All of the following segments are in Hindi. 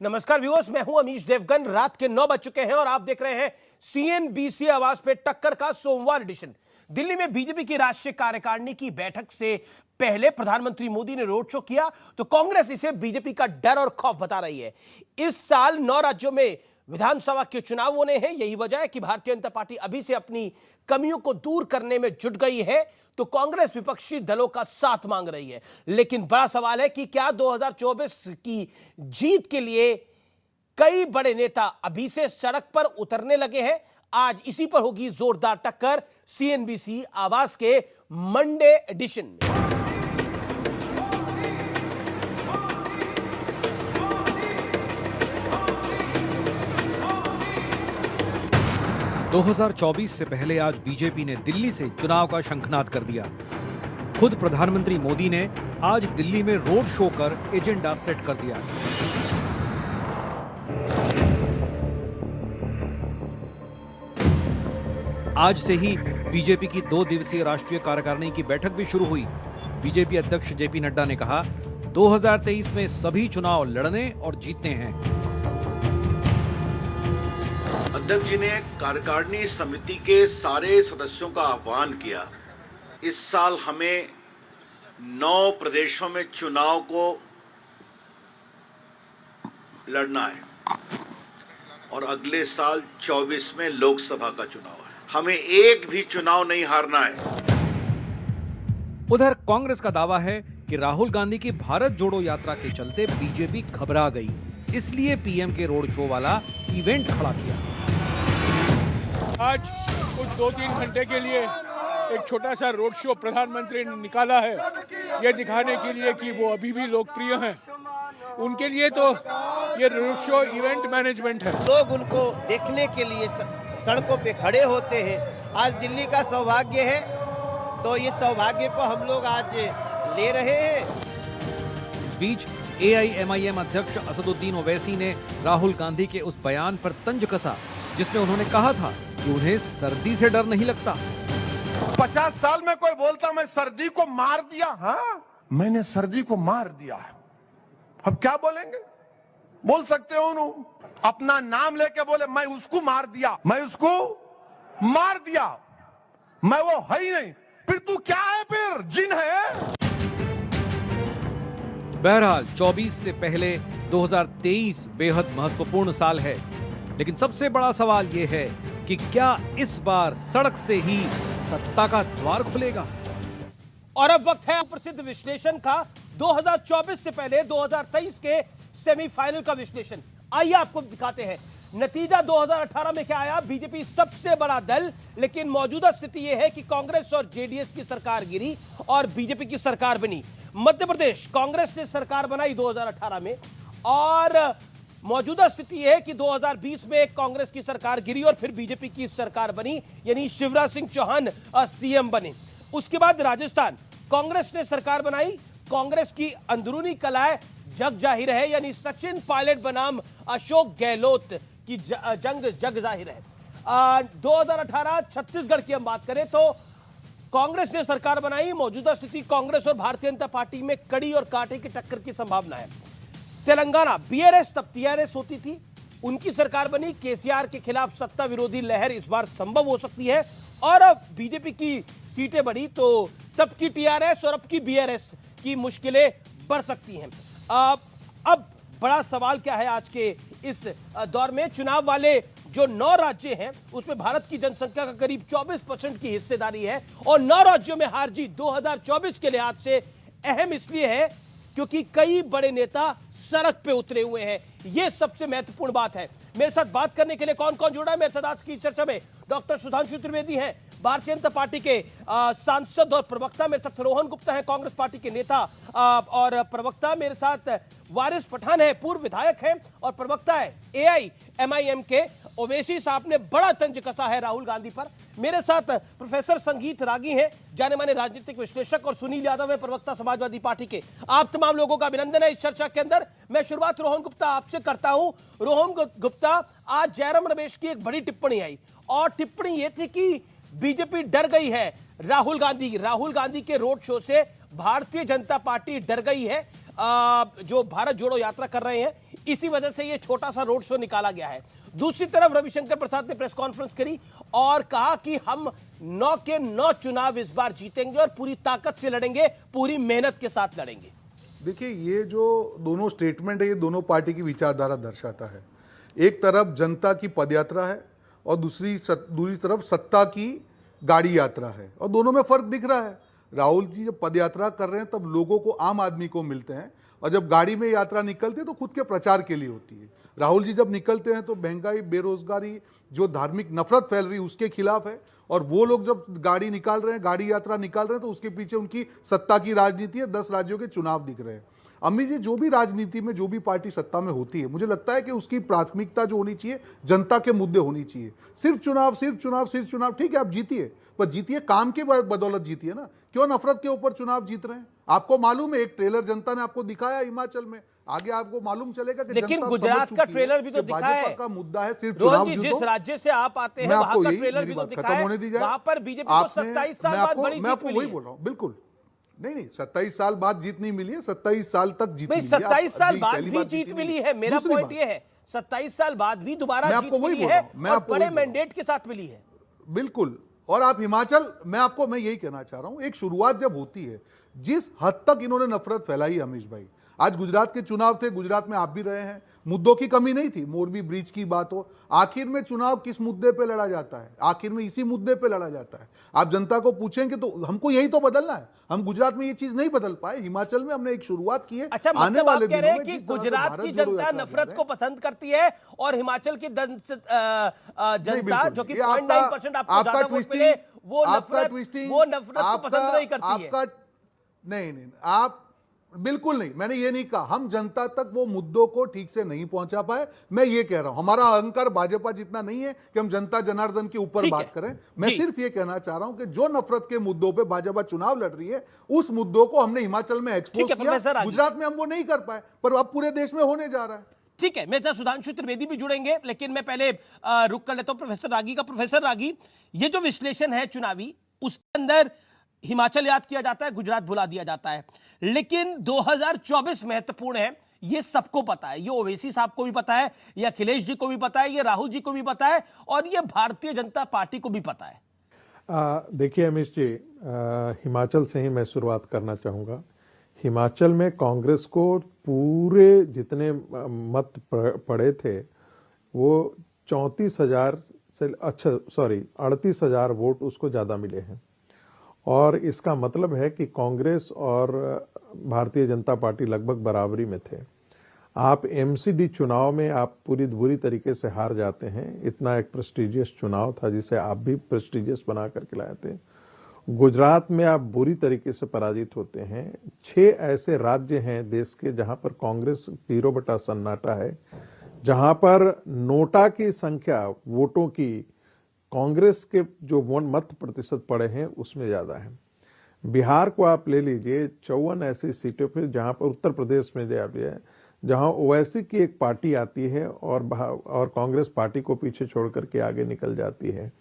नमस्कार व्यूअर्स, मैं हूं अमीश देवगन। रात के 9 बज चुके हैं और आप देख रहे हैं सीएनबीसी आवाज पे टक्कर का सोमवार एडिशन। दिल्ली में बीजेपी की राष्ट्रीय कार्यकारिणी की बैठक से पहले प्रधानमंत्री मोदी ने रोड शो किया तो कांग्रेस इसे बीजेपी का डर और खौफ बता रही है। इस साल 9 राज्यों में विधानसभा के चुनाव होने हैं। यही वजह है कि भारतीय जनता पार्टी अभी से अपनी कमियों को दूर करने में जुट गई है तो कांग्रेस विपक्षी दलों का साथ मांग रही है। लेकिन बड़ा सवाल है कि क्या 2024 की जीत के लिए कई बड़े नेता अभी से सड़क पर उतरने लगे हैं? आज इसी पर होगी जोरदार टक्कर सीएनबीसी आवाज के मंडे एडिशन में। दो 2024 से पहले आज बीजेपी ने दिल्ली से चुनाव का शंखनाद कर दिया। खुद प्रधानमंत्री मोदी ने आज दिल्ली में रोड शो कर एजेंडा सेट कर दिया। आज से ही बीजेपी की 2 दिवसीय राष्ट्रीय कार्यकारिणी की बैठक भी शुरू हुई। बीजेपी अध्यक्ष जेपी नड्डा ने कहा, 2023 में सभी चुनाव लड़ने और जीतने हैं। अध्यक्ष जी ने कार्यकारिणी समिति के सारे सदस्यों का आह्वान किया। इस साल हमें 9 प्रदेशों में चुनाव को लड़ना है और अगले साल 24 में लोकसभा का चुनाव है। हमें एक भी चुनाव नहीं हारना है। उधर कांग्रेस का दावा है कि राहुल गांधी की भारत जोड़ो यात्रा के चलते बीजेपी घबरा गई, इसलिए पीएम के रोड शो वाला इवेंट खड़ा किया। आज कुछ 2-3 घंटे के लिए एक छोटा सा रोड शो प्रधानमंत्री ने निकाला है, ये दिखाने के लिए कि वो अभी भी लोकप्रिय हैं। उनके लिए तो ये रोड शो इवेंट मैनेजमेंट है। लोग उनको देखने के लिए सड़कों पे खड़े होते हैं। आज दिल्ली का सौभाग्य है, तो इस सौभाग्य को हम लोग आज ले रहे हैं। इस बीच एआईएमआईएम अध्यक्ष असदुद्दीन ओवैसी ने राहुल गांधी के उस बयान पर तंज कसा जिसमें उन्होंने कहा था कि उन्हें सर्दी से डर नहीं लगता। 50 साल में कोई बोलता मैं सर्दी को मार दिया, हाँ मैंने सर्दी को मार दिया। अब क्या बोलेंगे? बोल सकते हो उन्होंने अपना नाम लेके बोले मैं उसको मार दिया, मैं उसको मार दिया, मैं वो है ही नहीं। फिर तू क्या है? फिर जिन है। बहरहाल 24 से पहले 2023 बेहद महत्वपूर्ण साल है, लेकिन सबसे बड़ा सवाल यह है कि क्या इस बार सड़क से ही सत्ता का द्वार खुलेगा? और अब वक्त है प्रसिद्ध विश्लेषण का, 2024 से पहले 2023 के सेमीफाइनल का विश्लेषण। आइए आपको दिखाते हैं नतीजा 2018 में क्या आया। बीजेपी सबसे बड़ा दल, लेकिन मौजूदा स्थिति यह है कि कांग्रेस और जेडीएस की सरकार गिरी और बीजेपी की सरकार बनी। मध्य प्रदेश कांग्रेस ने सरकार बनाई 2018 में और मौजूदा स्थिति यह है कि 2020 में कांग्रेस की सरकार गिरी और फिर बीजेपी की सरकार बनी, यानी शिवराज सिंह चौहान सीएम बने। उसके बाद राजस्थान कांग्रेस ने सरकार बनाई, कांग्रेस की अंदरूनी कलाएं जग जाहिर है, यानी सचिन पायलट बनाम अशोक गहलोत की जंग जग जाहिर है। 2018 छत्तीसगढ़ की हम बात करें तो कांग्रेस ने सरकार बनाई। मौजूदा स्थिति कांग्रेस और भारतीय जनता पार्टी में कड़ी और कांटे की टक्कर की संभावना है। तेलंगाना बीआरएस तब टीआरएस होती थी, उनकी सरकार बनी। केसीआर के खिलाफ सत्ता विरोधी लहर इस बार संभव हो सकती है और अब बीजेपी की सीटें बढ़ी तो तब की टीआरएस और अब की बीआरएस की मुश्किलें बढ़ सकती हैं। अब बड़ा सवाल क्या है आज के इस दौर में? चुनाव वाले जो 9 राज्य हैं उसमें भारत की जनसंख्या का करीब 24% की हिस्सेदारी है और 9 राज्यों में हार जीत 2024 के लिहाज से अहम इसलिए है क्योंकि कई बड़े नेता सड़क पे उतरे हुए हैं। यह सबसे महत्वपूर्ण बात है। मेरे साथ बात करने के लिए कौन कौन जुड़ा है मेरे साथ आज की चर्चा में? डॉक्टर सुधांशु त्रिवेदी हैं, भारतीय जनता पार्टी के सांसद और प्रवक्ता। मेरे साथ रोहन गुप्ता है, कांग्रेस पार्टी के नेता और प्रवक्ता। मेरे साथ वारिस पठान है, पूर्व विधायक हैं और प्रवक्ता है एआईएमआईएम के। ओवैसी साहब ने बड़ा तंज कसा है राहुल गांधी पर। मेरे साथ प्रोफेसर संगीत रागी हैं, जाने माने राजनीतिक विश्लेषक, और सुनील यादव है, प्रवक्ता समाजवादी पार्टी के। आप तमाम लोगों का अभिनंदन है इस चर्चा के अंदर। मैं शुरुआत रोहन गुप्ता आपसे करता हूं। रोहन गुप्ता, आज जयराम रमेश की एक बड़ी टिप्पणी आई और टिप्पणी यह थी कि बीजेपी डर गई है राहुल गांधी के रोड शो से। भारतीय जनता पार्टी डर गई है, जो भारत जोड़ो यात्रा कर रहे हैं इसी वजह से ये छोटा सा रोड शो निकाला गया है। दूसरी तरफ रविशंकर प्रसाद ने प्रेस कॉन्फ्रेंस करी और कहा कि हम 9 के 9 चुनाव इस बार जीतेंगे और पूरी ताकत से लड़ेंगे, पूरी मेहनत के साथ लड़ेंगे। देखिए, ये जो दोनों स्टेटमेंट है ये दोनों पार्टी की विचारधारा दर्शाता है। एक तरफ जनता की पदयात्रा है और दूसरी तरफ सत्ता की गाड़ी यात्रा है, और दोनों में फर्क दिख रहा है। राहुल जी जब पदयात्रा कर रहे हैं तब लोगों को, आम आदमी को मिलते हैं, और जब गाड़ी में यात्रा निकलती है तो खुद के प्रचार के लिए होती है। राहुल जी जब निकलते हैं तो महंगाई, बेरोजगारी, जो धार्मिक नफरत फैल रही है उसके खिलाफ है, और वो लोग जब गाड़ी निकाल रहे हैं, गाड़ी यात्रा निकाल रहे हैं, तो उसके पीछे उनकी सत्ता की राजनीति है। 10 राज्यों के चुनाव दिख रहे हैं। अम्मी जी, जो भी राजनीति में जो भी पार्टी सत्ता में होती है, मुझे लगता है कि उसकी प्राथमिकता जो होनी चाहिए जनता के मुद्दे होनी चाहिए। सिर्फ चुनाव, ठीक है, आप जीतिए, पर जीतिए काम के बदौलत जीतिए ना। क्यों नफरत के ऊपर चुनाव जीत रहे हैं? आपको मालूम है, एक ट्रेलर जनता ने आपको दिखाया हिमाचल में, आगे आपको मालूम चलेगा कि लेकिन जनता गुजरात का ट्रेलर भी तो दिखा है। का मुद्दा है सिर्फ चुनाव जीतो। जिस राज्य से आप आते हैं वहां का ट्रेलर भी तो दिखा है। वहां पर बीजेपी को 27 साल बाद बड़ी जीत मिली है। वही बोल रहा हूं, बिल्कुल नहीं, 27 साल बाद जीत नहीं मिली है, 27 साल तक जीत मिली है। 27 साल बाद भी जीत मिली है। मेरा पॉइंट ये है, 27 साल बाद भी दोबारा जीत मिली है और बड़े मैंडेट के साथ मिली है। बिल्कुल। और आप हिमाचल, मैं यही कहना चाह रहा हूं, एक शुरुआत जब होती है, जिस हद तक इन्होंने नफरत फैलाई, अमीश भाई, आज गुजरात के चुनाव थे, गुजरात में आप भी रहे हैं, मुद्दों की कमी नहीं थी, मोरबी ब्रिज की बात हो, आखिर में चुनाव किस मुद्दे पे लड़ा जाता है? आखिर में इसी मुद्दे पे लड़ा जाता है। आप जनता को पूछेंगे तो हमको यही तो बदलना है। हम गुजरात में ये चीज नहीं बदल पाए, हिमाचल में हमने एक शुरुआत की है। अच्छा, मतलब आप कह रहे हैं कि गुजरात की जनता नफरत को पसंद करती है और हिमाचल की जनता जो कि 0.9% आपको ज्यादा वोट मिले, वो नफरत को पसंद नहीं करती है। नहीं, आप बिल्कुल नहीं, मैंने ये नहीं कहा। हम जनता तक वो मुद्दों को ठीक से नहीं पहुंचा पाए। मैं ये कह रहा हूं, हमारा अहंकार भाजपा जितना नहीं है कि हम जनता जनार्दन के ऊपर बात करें। मैं सिर्फ ये कहना चाह रहा हूं कि जो नफरत के मुद्दों पे भाजपा चुनाव लड़ रही है, उस मुद्दों को हमने हिमाचल में एक्सपोज किया। गुजरात में हम वो नहीं कर पाए, पर अब पूरे देश में होने जा रहा है। ठीक है, मेरे साथ सुधांशु त्रिवेदी भी जुड़ेंगे, लेकिन मैं पहले रुक कर लेता हूं प्रोफेसर रागी का। प्रोफेसर रागी, ये जो विश्लेषण है चुनावी, उसके अंदर हिमाचल याद किया जाता है, गुजरात भुला दिया जाता है, लेकिन 2024 महत्वपूर्ण है, ये सबको पता है। ये ओवैसी साहब को भी पता है, ये अखिलेश जी को भी पता है, ये राहुल जी को भी पता है, और ये भारतीय जनता पार्टी को भी पता है। देखिए अमीश जी, हिमाचल से ही मैं शुरुआत करना चाहूँगा। हिमाचल में कांग्रेस को पूरे जितने मत पड़े थे वो 34,000 से 38,000 वोट उसको ज़्यादा मिले हैं, और इसका मतलब है कि कांग्रेस और भारतीय जनता पार्टी लगभग बराबरी में थे। आप एमसीडी चुनाव में आप बुरी तरीके से हार जाते हैं। इतना एक प्रेस्टिजियस चुनाव था जिसे आप भी प्रेस्टिजियस बना करके लाए थे। गुजरात में आप बुरी तरीके से पराजित होते हैं। 6 ऐसे राज्य हैं देश के जहां पर कांग्रेस 0 सन्नाटा है, जहां पर नोटा की संख्या, वोटों की, कांग्रेस के जो मत प्रतिशत पड़े हैं उसमें ज्यादा है। बिहार को आप ले लीजिए, 54 ऐसी सीटों पर, जहां पर उत्तर प्रदेश में जहां ओवैसी की एक पार्टी आती है और कांग्रेस पार्टी को पीछे छोड़ करके आगे निकल जाती है।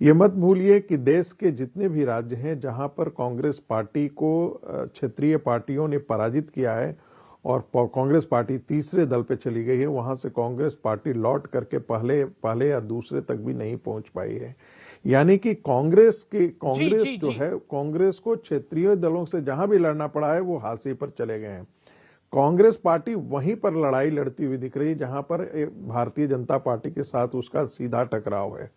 ये मत भूलिए कि देश के जितने भी राज्य हैं जहां पर कांग्रेस पार्टी को क्षेत्रीय पार्टियों ने पराजित किया है और कांग्रेस पार्टी तीसरे दल पे चली गई है, वहां से कांग्रेस पार्टी लौट करके पहले या दूसरे तक भी नहीं पहुंच पाई है। यानी कि कांग्रेस जो है, कांग्रेस को क्षेत्रीय दलों से जहां भी लड़ना पड़ा है वो हाशिए पर चले गए हैं। कांग्रेस पार्टी वहीं पर लड़ाई लड़ती हुई दिख रही है जहां पर भारतीय जनता पार्टी के साथ उसका सीधा टकराव है,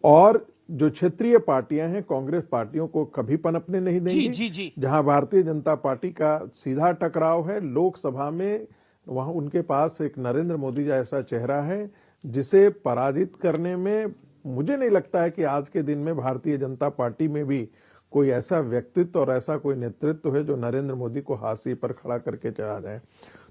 और जो क्षेत्रीय पार्टियां हैं कांग्रेस पार्टियों को कभी पनपने नहीं देंगी। जहां भारतीय जनता पार्टी का सीधा टकराव है लोकसभा में, वहां उनके पास एक नरेंद्र मोदी जैसा चेहरा है जिसे पराजित करने में मुझे नहीं लगता है कि आज के दिन में भारतीय जनता पार्टी में भी कोई ऐसा व्यक्तित्व और ऐसा कोई नेतृत्व है जो नरेंद्र मोदी को हाशिए पर खड़ा करके चला जाए।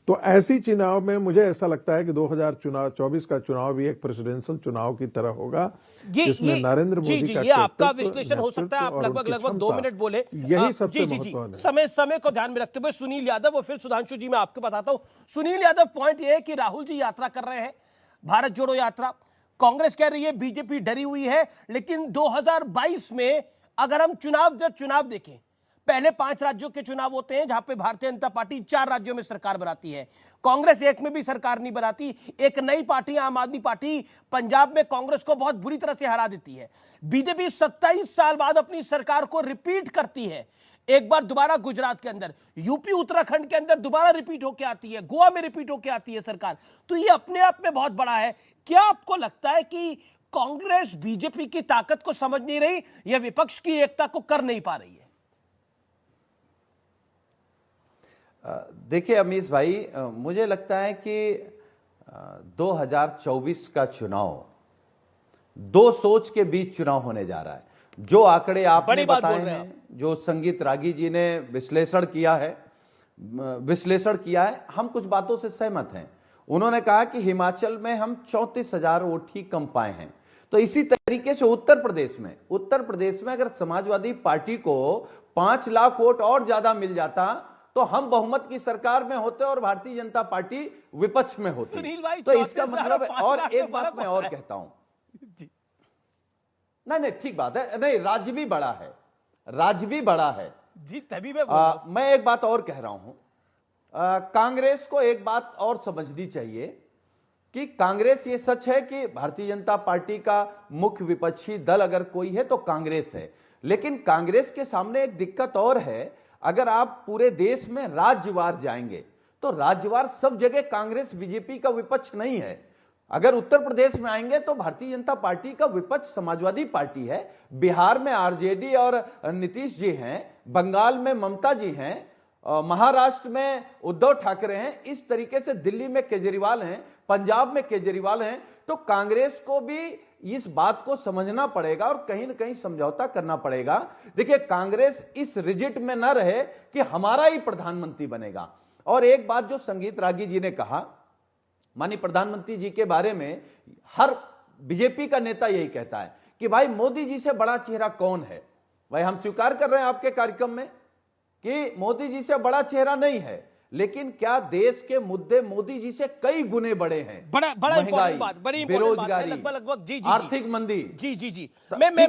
तो ऐसी चुनाव में मुझे ऐसा लगता है कि 2024 का चुनाव भी एक प्रेसिडेंशियल चुनाव की तरह होगा, जिसमें नरेंद्र मोदी का ये आपका विश्लेषण हो सकता है। आप लगभग 2 मिनट बोले, यही सबसे महत्वपूर्ण है। समय को ध्यान में रखते हुए सुनील यादव और फिर सुधांशु जी, मैं आपको बताता हूं। सुनील यादव, पॉइंट ये है कि राहुल जी यात्रा कर रहे हैं, भारत जोड़ो यात्रा। कांग्रेस कह रही है बीजेपी डरी हुई है, लेकिन 2022 में अगर हम चुनाव देखें, पहले 5 राज्यों के चुनाव होते हैं जहां पे भारतीय जनता पार्टी 4 राज्यों में सरकार बनाती है, कांग्रेस एक में भी सरकार नहीं बनाती। एक नई पार्टी आम आदमी पार्टी पंजाब में कांग्रेस को बहुत बुरी तरह से हरा देती है। बीजेपी 27 साल बाद अपनी सरकार को रिपीट करती है, एक बार दोबारा गुजरात के अंदर, यूपी उत्तराखंड के अंदर दोबारा रिपीट होकर आती है, गोवा में रिपीट होकर आती है सरकार। तो ये अपने आप में बहुत बड़ा है। क्या आपको लगता है कि कांग्रेस बीजेपी की ताकत को समझ नहीं रही या विपक्ष की एकता को कर नहीं पा रही है? देखिए अमीश भाई, मुझे लगता है कि 2024 का चुनाव दो सोच के बीच चुनाव होने जा रहा है। जो आंकड़े आपने बताए हैं, जो संगीत रागी जी ने विश्लेषण किया है, हम कुछ बातों से सहमत हैं। उन्होंने कहा कि हिमाचल में हम 34,000 वोट ही कम पाए हैं। तो इसी तरीके से उत्तर प्रदेश में अगर समाजवादी पार्टी को 5 लाख वोट और ज्यादा मिल जाता तो हम बहुमत की सरकार में होते और भारतीय जनता पार्टी विपक्ष में होती। सुनील भाई, तो इसका मतलब है, और एक बात मैं और कहता हूं, नहीं ठीक बात है, नहीं राज्य भी बड़ा है जी, तभी मैं एक बात और कह रहा हूं, कांग्रेस को एक बात और समझनी चाहिए कि कांग्रेस, ये सच है कि भारतीय जनता पार्टी का मुख्य विपक्षी दल अगर कोई है तो कांग्रेस है, लेकिन कांग्रेस के सामने एक दिक्कत और है। अगर आप पूरे देश में राज्यवार जाएंगे तो राज्यवार सब जगह कांग्रेस बीजेपी का विपक्ष नहीं है। अगर उत्तर प्रदेश में आएंगे तो भारतीय जनता पार्टी का विपक्ष समाजवादी पार्टी है, बिहार में आरजेडी और नीतीश जी हैं, बंगाल में ममता जी हैं, महाराष्ट्र में उद्धव ठाकरे हैं, इस तरीके से दिल्ली में केजरीवाल हैं, पंजाब में केजरीवाल हैं। तो कांग्रेस को भी इस बात को समझना पड़ेगा और कहीं ना कहीं समझौता करना पड़ेगा। देखिए, कांग्रेस इस रिजिट में ना रहे कि हमारा ही प्रधानमंत्री बनेगा। और एक बात जो संगीत रागी जी ने कहा, माननीय प्रधानमंत्री जी के बारे में हर बीजेपी का नेता यही कहता है कि भाई मोदी जी से बड़ा चेहरा कौन है। भाई हम स्वीकार कर रहे हैं आपके कार्यक्रम में कि मोदी जी से बड़ा चेहरा नहीं है, लेकिन क्या देश के मुद्दे मोदी जी से कई गुने बड़े हैं। बड़ा इंपॉर्टेंट बात, बड़ी बेरोजगारी, लगभग जी आर्थिक मंदी, जी मैं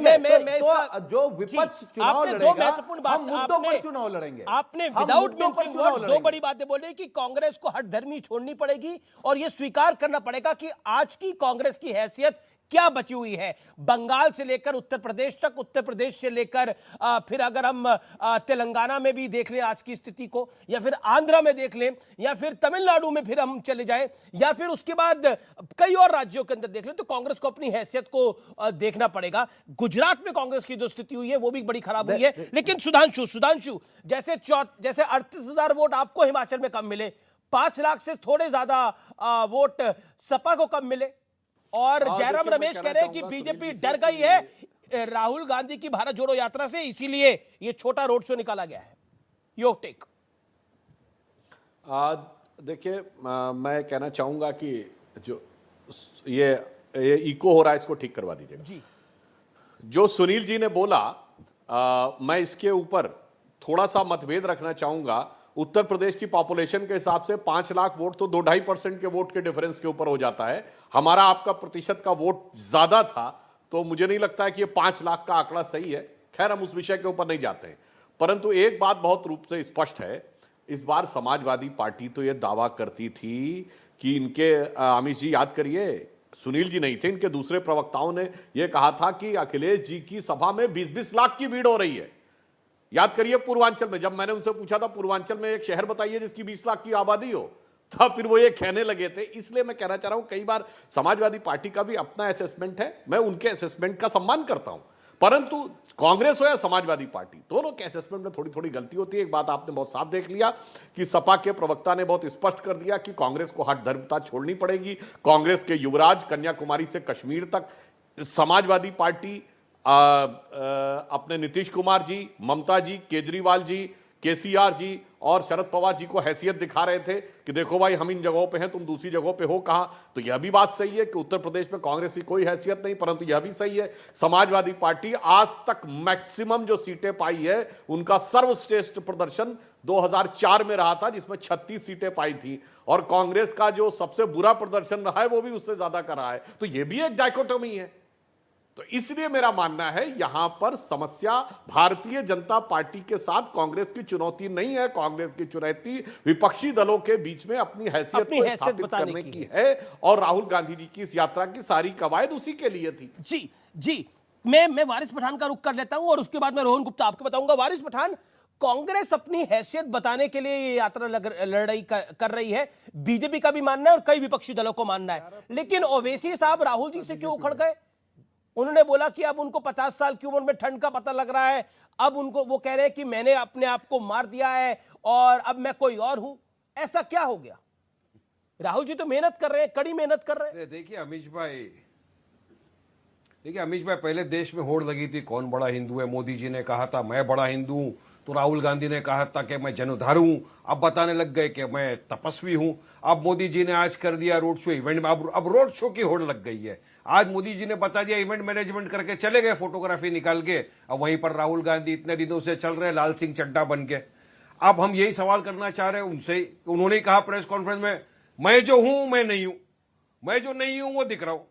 इसका जो विपक्ष चुनाव लड़ेगा, हम मुद्दों पर चुनाव लड़ेंगे। आपने विदाउट मेंशनिंग वर्ड्स 2 बड़ी बातें बोली कि कांग्रेस को हठधर्मी छोड़नी पड़ेगी और यह स्वीकार करना पड़ेगा कि आज की कांग्रेस की हैसियत क्या बची हुई है। बंगाल से लेकर उत्तर प्रदेश तक, उत्तर प्रदेश से लेकर फिर अगर हम तेलंगाना में भी देख लें आज की स्थिति को, या फिर आंध्रा में देख लें, या फिर तमिलनाडु में फिर हम चले जाएं, या फिर उसके बाद कई और राज्यों के अंदर देख लें, तो कांग्रेस को अपनी हैसियत को देखना पड़ेगा। गुजरात में कांग्रेस की जो स्थिति हुई है वो भी बड़ी खराब हुई है। लेकिन सुधांशु, जैसे 38,000 वोट आपको हिमाचल में कम मिले, 5 लाख से थोड़े ज्यादा वोट सपा को कम मिले, और जयराम रमेश कह रहे हैं कि बीजेपी डर गई है राहुल गांधी की भारत जोड़ो यात्रा से, इसीलिए ये छोटा रोड शो निकाला गया है। Your take. देखिए, मैं कहना चाहूंगा कि जो ये इको हो रहा है इसको ठीक करवा दीजिएगा जी। जो सुनील जी ने बोला, मैं इसके ऊपर थोड़ा सा मतभेद रखना चाहूंगा। उत्तर प्रदेश की पॉपुलेशन के हिसाब से 5 लाख वोट तो 2-2.5% के वोट के डिफरेंस के ऊपर हो जाता है। हमारा आपका प्रतिशत का वोट ज्यादा था, तो मुझे नहीं लगता है कि ये 5 लाख का आंकड़ा सही है। खैर, हम उस विषय के ऊपर नहीं जाते हैं, परंतु एक बात बहुत रूप से स्पष्ट है। इस बार समाजवादी पार्टी तो यह दावा करती थी कि इनके, अमित जी याद करिए, सुनील जी नहीं थे, इनके दूसरे प्रवक्ताओं ने यह कहा था कि अखिलेश जी की सभा में 20-20 लाख की भीड़ हो रही है। याद करिए, पूर्वांचल में, जब मैंने उनसे पूछा था पूर्वांचल में एक शहर बताइए जिसकी 20 लाख की आबादी हो, तब फिर वो ये कहने लगे थे। इसलिए मैं कहना चाह रहा हूं, कई बार समाजवादी पार्टी का भी अपना असेसमेंट है, मैं उनके असेसमेंट का सम्मान करता हूं, परंतु कांग्रेस हो या समाजवादी पार्टी, दोनों के असेसमेंट में थोड़ी थोड़ी गलती होती है। एक बात आपने बहुत साफ देख लिया कि सपा के प्रवक्ता ने बहुत स्पष्ट कर दिया कि कांग्रेस को हठधर्मिता छोड़नी पड़ेगी। कांग्रेस के युवराज कन्याकुमारी से कश्मीर तक, समाजवादी पार्टी अपने नीतीश कुमार जी, ममता जी, केजरीवाल जी, केसीआर जी और शरद पवार जी को हैसियत दिखा रहे थे कि देखो भाई, हम इन जगहों पे हैं, तुम दूसरी जगहों पे हो कहां। तो यह भी बात सही है कि उत्तर प्रदेश में कांग्रेस की कोई हैसियत नहीं, परंतु यह भी सही है समाजवादी पार्टी आज तक मैक्सिमम जो सीटें पाई है, उनका सर्वश्रेष्ठ प्रदर्शन 2004 में रहा था, जिसमें 36 सीटें पाई थी, और कांग्रेस का जो सबसे बुरा प्रदर्शन रहा है वो भी उससे ज्यादा का रहा है। तो यह भी एक डायकोटोमी है। तो इसलिए मेरा मानना है यहां पर समस्या भारतीय जनता पार्टी के साथ कांग्रेस की चुनौती नहीं है, कांग्रेस की चुनौती विपक्षी दलों के बीच में अपनी हैसियत को स्थापित करने की है। और राहुल गांधी जी की इस यात्रा की सारी कवायद उसी के लिए थी। जी जी, मैं वारिस पठान का रुख कर लेता हूं और उसके बाद मैं रोहन गुप्ता आपको बताऊंगा। वारिस पठान, कांग्रेस अपनी हैसियत बताने के लिए ये यात्रा लड़ कर रही है, बीजेपी का भी मानना है और कई विपक्षी दलों को मानना है, लेकिन ओवैसी साहब राहुल जी से क्यों उखड़ गए? उन्होंने बोला कि अब उनको 50 साल की उम्र में ठंड का पता लग रहा है, अब उनको वो कह रहे हैं कि मैंने अपने आप को मार दिया है और अब मैं कोई और हूं। ऐसा क्या हो गया? राहुल जी तो मेहनत कर रहे हैं, कड़ी मेहनत कर रहे हैं। देखिए अमीश भाई, पहले देश में होड़ लगी थी कौन बड़ा हिंदू है। मोदी जी ने कहा था मैं बड़ा हिंदू हूं, तो राहुल गांधी ने कहा था कि मैं जनुधार हूं। अब बताने लग गए कि मैं तपस्वी हूं। अब मोदी जी ने आज कर दिया रोड शो इवेंट में, अब रोड शो की होड़ लग गई है। आज मोदी जी ने बता दिया, इवेंट मैनेजमेंट करके चले गए फोटोग्राफी निकाल के। अब वहीं पर राहुल गांधी इतने दिनों से चल रहे लाल सिंह चड्ढा बन के। अब हम यही सवाल करना चाह रहे हैं उनसे। उन्होंने कहा प्रेस कॉन्फ्रेंस में, मैं जो हूं मैं नहीं हूं, मैं जो नहीं हूं वो दिख रहा हूं,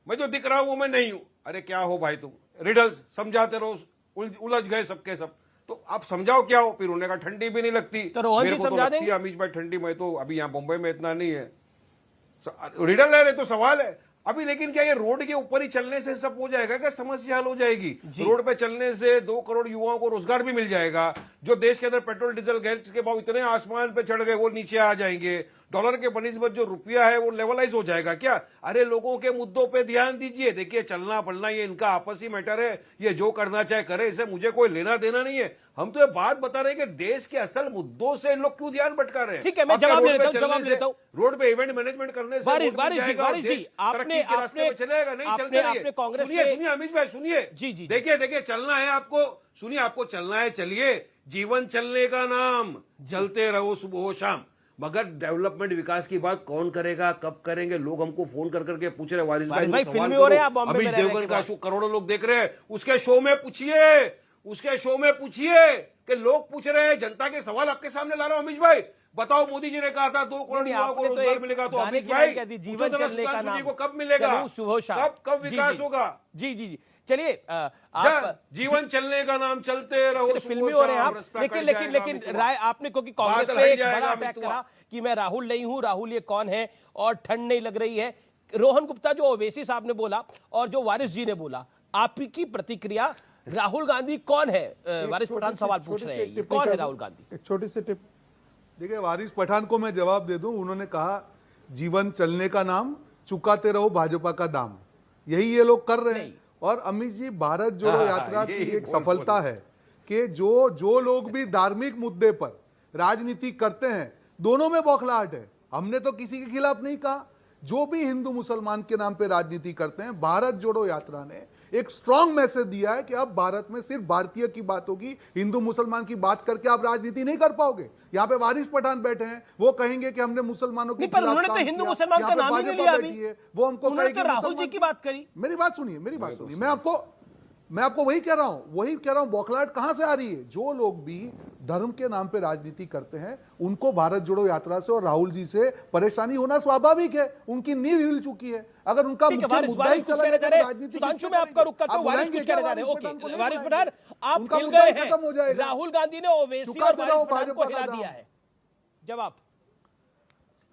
मैं जो दिख रहा हूं वो मैं नहीं हूं। अरे क्या हो भाई तुम, रिडल्स समझाते रहो, उलझ गए सबके सब। तो आप समझाओ क्या हो? फिर उन्होंने कहा ठंडी भी नहीं लगती। तो रोहन जी समझा देंगे? अमीश भाई ठंडी, मैं तो अभी यहाँ मुंबई में इतना नहीं है। रिडल है तो सवाल है अभी। लेकिन क्या ये रोड के ऊपर ही चलने से सब हो जाएगा? क्या समस्या हल हो जाएगी? रोड पे चलने से 2 करोड़ युवाओं को रोजगार भी मिल जाएगा। जो देश के अंदर पेट्रोल डीजल गैस के भाव इतने आसमान पे चढ़ गए वो नीचे आ जाएंगे। डॉलर के बनिस्बत जो रुपया है वो लेवलाइज हो जाएगा क्या? अरे लोगों के मुद्दों पे ध्यान दीजिए। देखिए चलना बढ़ना ये इनका आपसी मैटर है, ये जो करना चाहे करे, इसे मुझे कोई लेना देना नहीं है। हम तो ये बात बता रहे हैं कि देश के असल मुद्दों से इन लोग क्यों ध्यान भटका रहे हैं। ठीक है, मैं जवाब लेता हूं। रोड पे इवेंट मैनेजमेंट करने से वारिस जी, आपने चलेगा नहीं चलते। आपने कांग्रेस सुनिए अमीश भाई, सुनिए जी जी, देखिए चलना है आपको, सुनिए आपको चलना है चलिए। जीवन चलने का नाम, चलते रहो सुबह शाम। मगर डेवलपमेंट विकास की बात कौन करेगा, कब करेंगे? लोग हमको फोन कर करके पूछ रहे हैं, वारिस भाई फिल्मी हो रहे हैं, आप बॉम्बे में अमीश देवगन का शो करोड़ों लोग देख रहे हैं, उसके शो में पूछिए कि लोग पूछ रहे हैं, जनता के सवाल आपके सामने ला रहा हूं। अमीश भाई बताओ, मोदी जी ने कहा था 2 करोड़ युवाओं को रोजगार मिलेगा, तो अमीश भाई जीवन चलने का नाम को कब मिलेगा? सुबह शाम कब विकास होगा? जी चलिए, आप जीवन चलने का नाम, चलते रहो। फिल्मी हो रहे हैं आप, लेकिन राय आपने, क्योंकि कांग्रेस पे एक बड़ा अटैक करा कि मैं राहुल नहीं हूं, राहुल ये कौन है और ठंड नहीं लग रही है। रोहन गुप्ता, जो ओवैसी साहब ने बोला और जो वारिस जी ने बोला, आपकी प्रतिक्रिया? राहुल गांधी कौन है? वारिस पठान सवाल पूछ रहे हैं, कौन है राहुल गांधी? एक छोटी सी टिप। देखिए वारिस पठान को मैं जवाब दे दूं। उन्होंने कहा जीवन चलने का नाम, चुकाते रहो भाजपा का दाम। यही ये लोग कर रहे हैं। और अमित जी, भारत जोड़ो यात्रा की एक सफलता है कि जो लोग भी धार्मिक मुद्दे पर राजनीति करते हैं, दोनों में बौखलाहट है। हमने तो किसी के खिलाफ नहीं कहा। जो भी हिंदू मुसलमान के नाम पे राजनीति करते हैं, भारत जोड़ो यात्रा ने एक स्ट्रांग मैसेज दिया है कि अब भारत में सिर्फ भारतीय की बात होगी, हिंदू मुसलमान की बात करके आप राजनीति नहीं कर पाओगे। यहाँ पे वारिस पठान बैठे हैं, वो कहेंगे कि हमने मुसलमानों के खिलाफ, उन्होंने तो हिंदू मुसलमान का नाम ही नहीं लिया अभी। वो हमको कहेगी राहुल जी की बात करी। मेरी बात सुनिए, मैं आपको वही कह रहा हूं। बौखलाहट कहां से आ रही है? जो लोग भी धर्म के नाम पे राजनीति करते हैं, उनको भारत जोड़ो यात्रा से और राहुल जी से परेशानी होना स्वाभाविक है। उनकी नींव हिल चुकी है। अगर उनका मुद्दा ही चला जाए राजनीति, सुधांशु में आपका रुक करता हूं। वारिस कुछ कह रहे हैं। ओके वारिस पठान, आप हिल गए हैं। राहुल गांधी ने ओवैसी और वारिस पठान को हिला दिया है। जवाब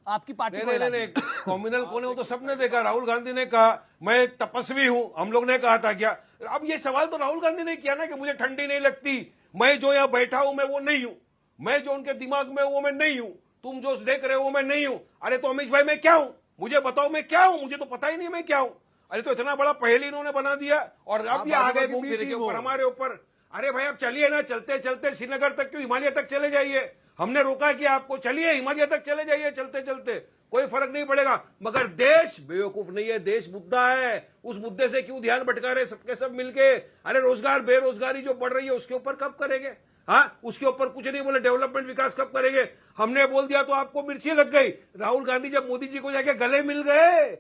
आपकी पार्टी नहीं, कॉम्युनल कौन है वो तो सबने देखा। राहुल गांधी ने कहा मैं तपस्वी हूं, हम लोग ने कहा था क्या? अब ये सवाल तो राहुल गांधी ने किया ना कि मुझे ठंडी नहीं लगती, मैं जो यहाँ बैठा हूं मैं वो नहीं हूं, मैं जो उनके दिमाग में वो मैं नहीं हूं, तुम जो देख रहे हो वो मैं नहीं हूं। अरे तो अमीश भाई मैं क्या हूं? मुझे बताओ मैं क्या हूं? मुझे तो पता ही नहीं मैं क्या हूं। अरे तो इतना बड़ा पहले इन्होंने बना दिया और अब ये आ गए घूम फिर के ऊपर हमारे ऊपर। अरे भाई आप चलिए ना, चलते चलते श्रीनगर तक क्यों, हिमालय तक चले जाइए। हमने रोका कि आपको चलिए हिमालय तक चले जाइए, चलते चलते कोई फर्क नहीं पड़ेगा। मगर देश बेवकूफ नहीं है, देश मुद्दा है। उस मुद्दे से क्यों ध्यान भटका रहे सबके सब मिलके? अरे रोजगार बेरोजगारी जो बढ़ रही है उसके ऊपर कब करेंगे? हाँ, उसके ऊपर कुछ नहीं बोले। डेवलपमेंट विकास कब करेंगे? हमने बोल दिया तो आपको मिर्ची लग गई। राहुल गांधी जब मोदी जी को जाके गले मिल गए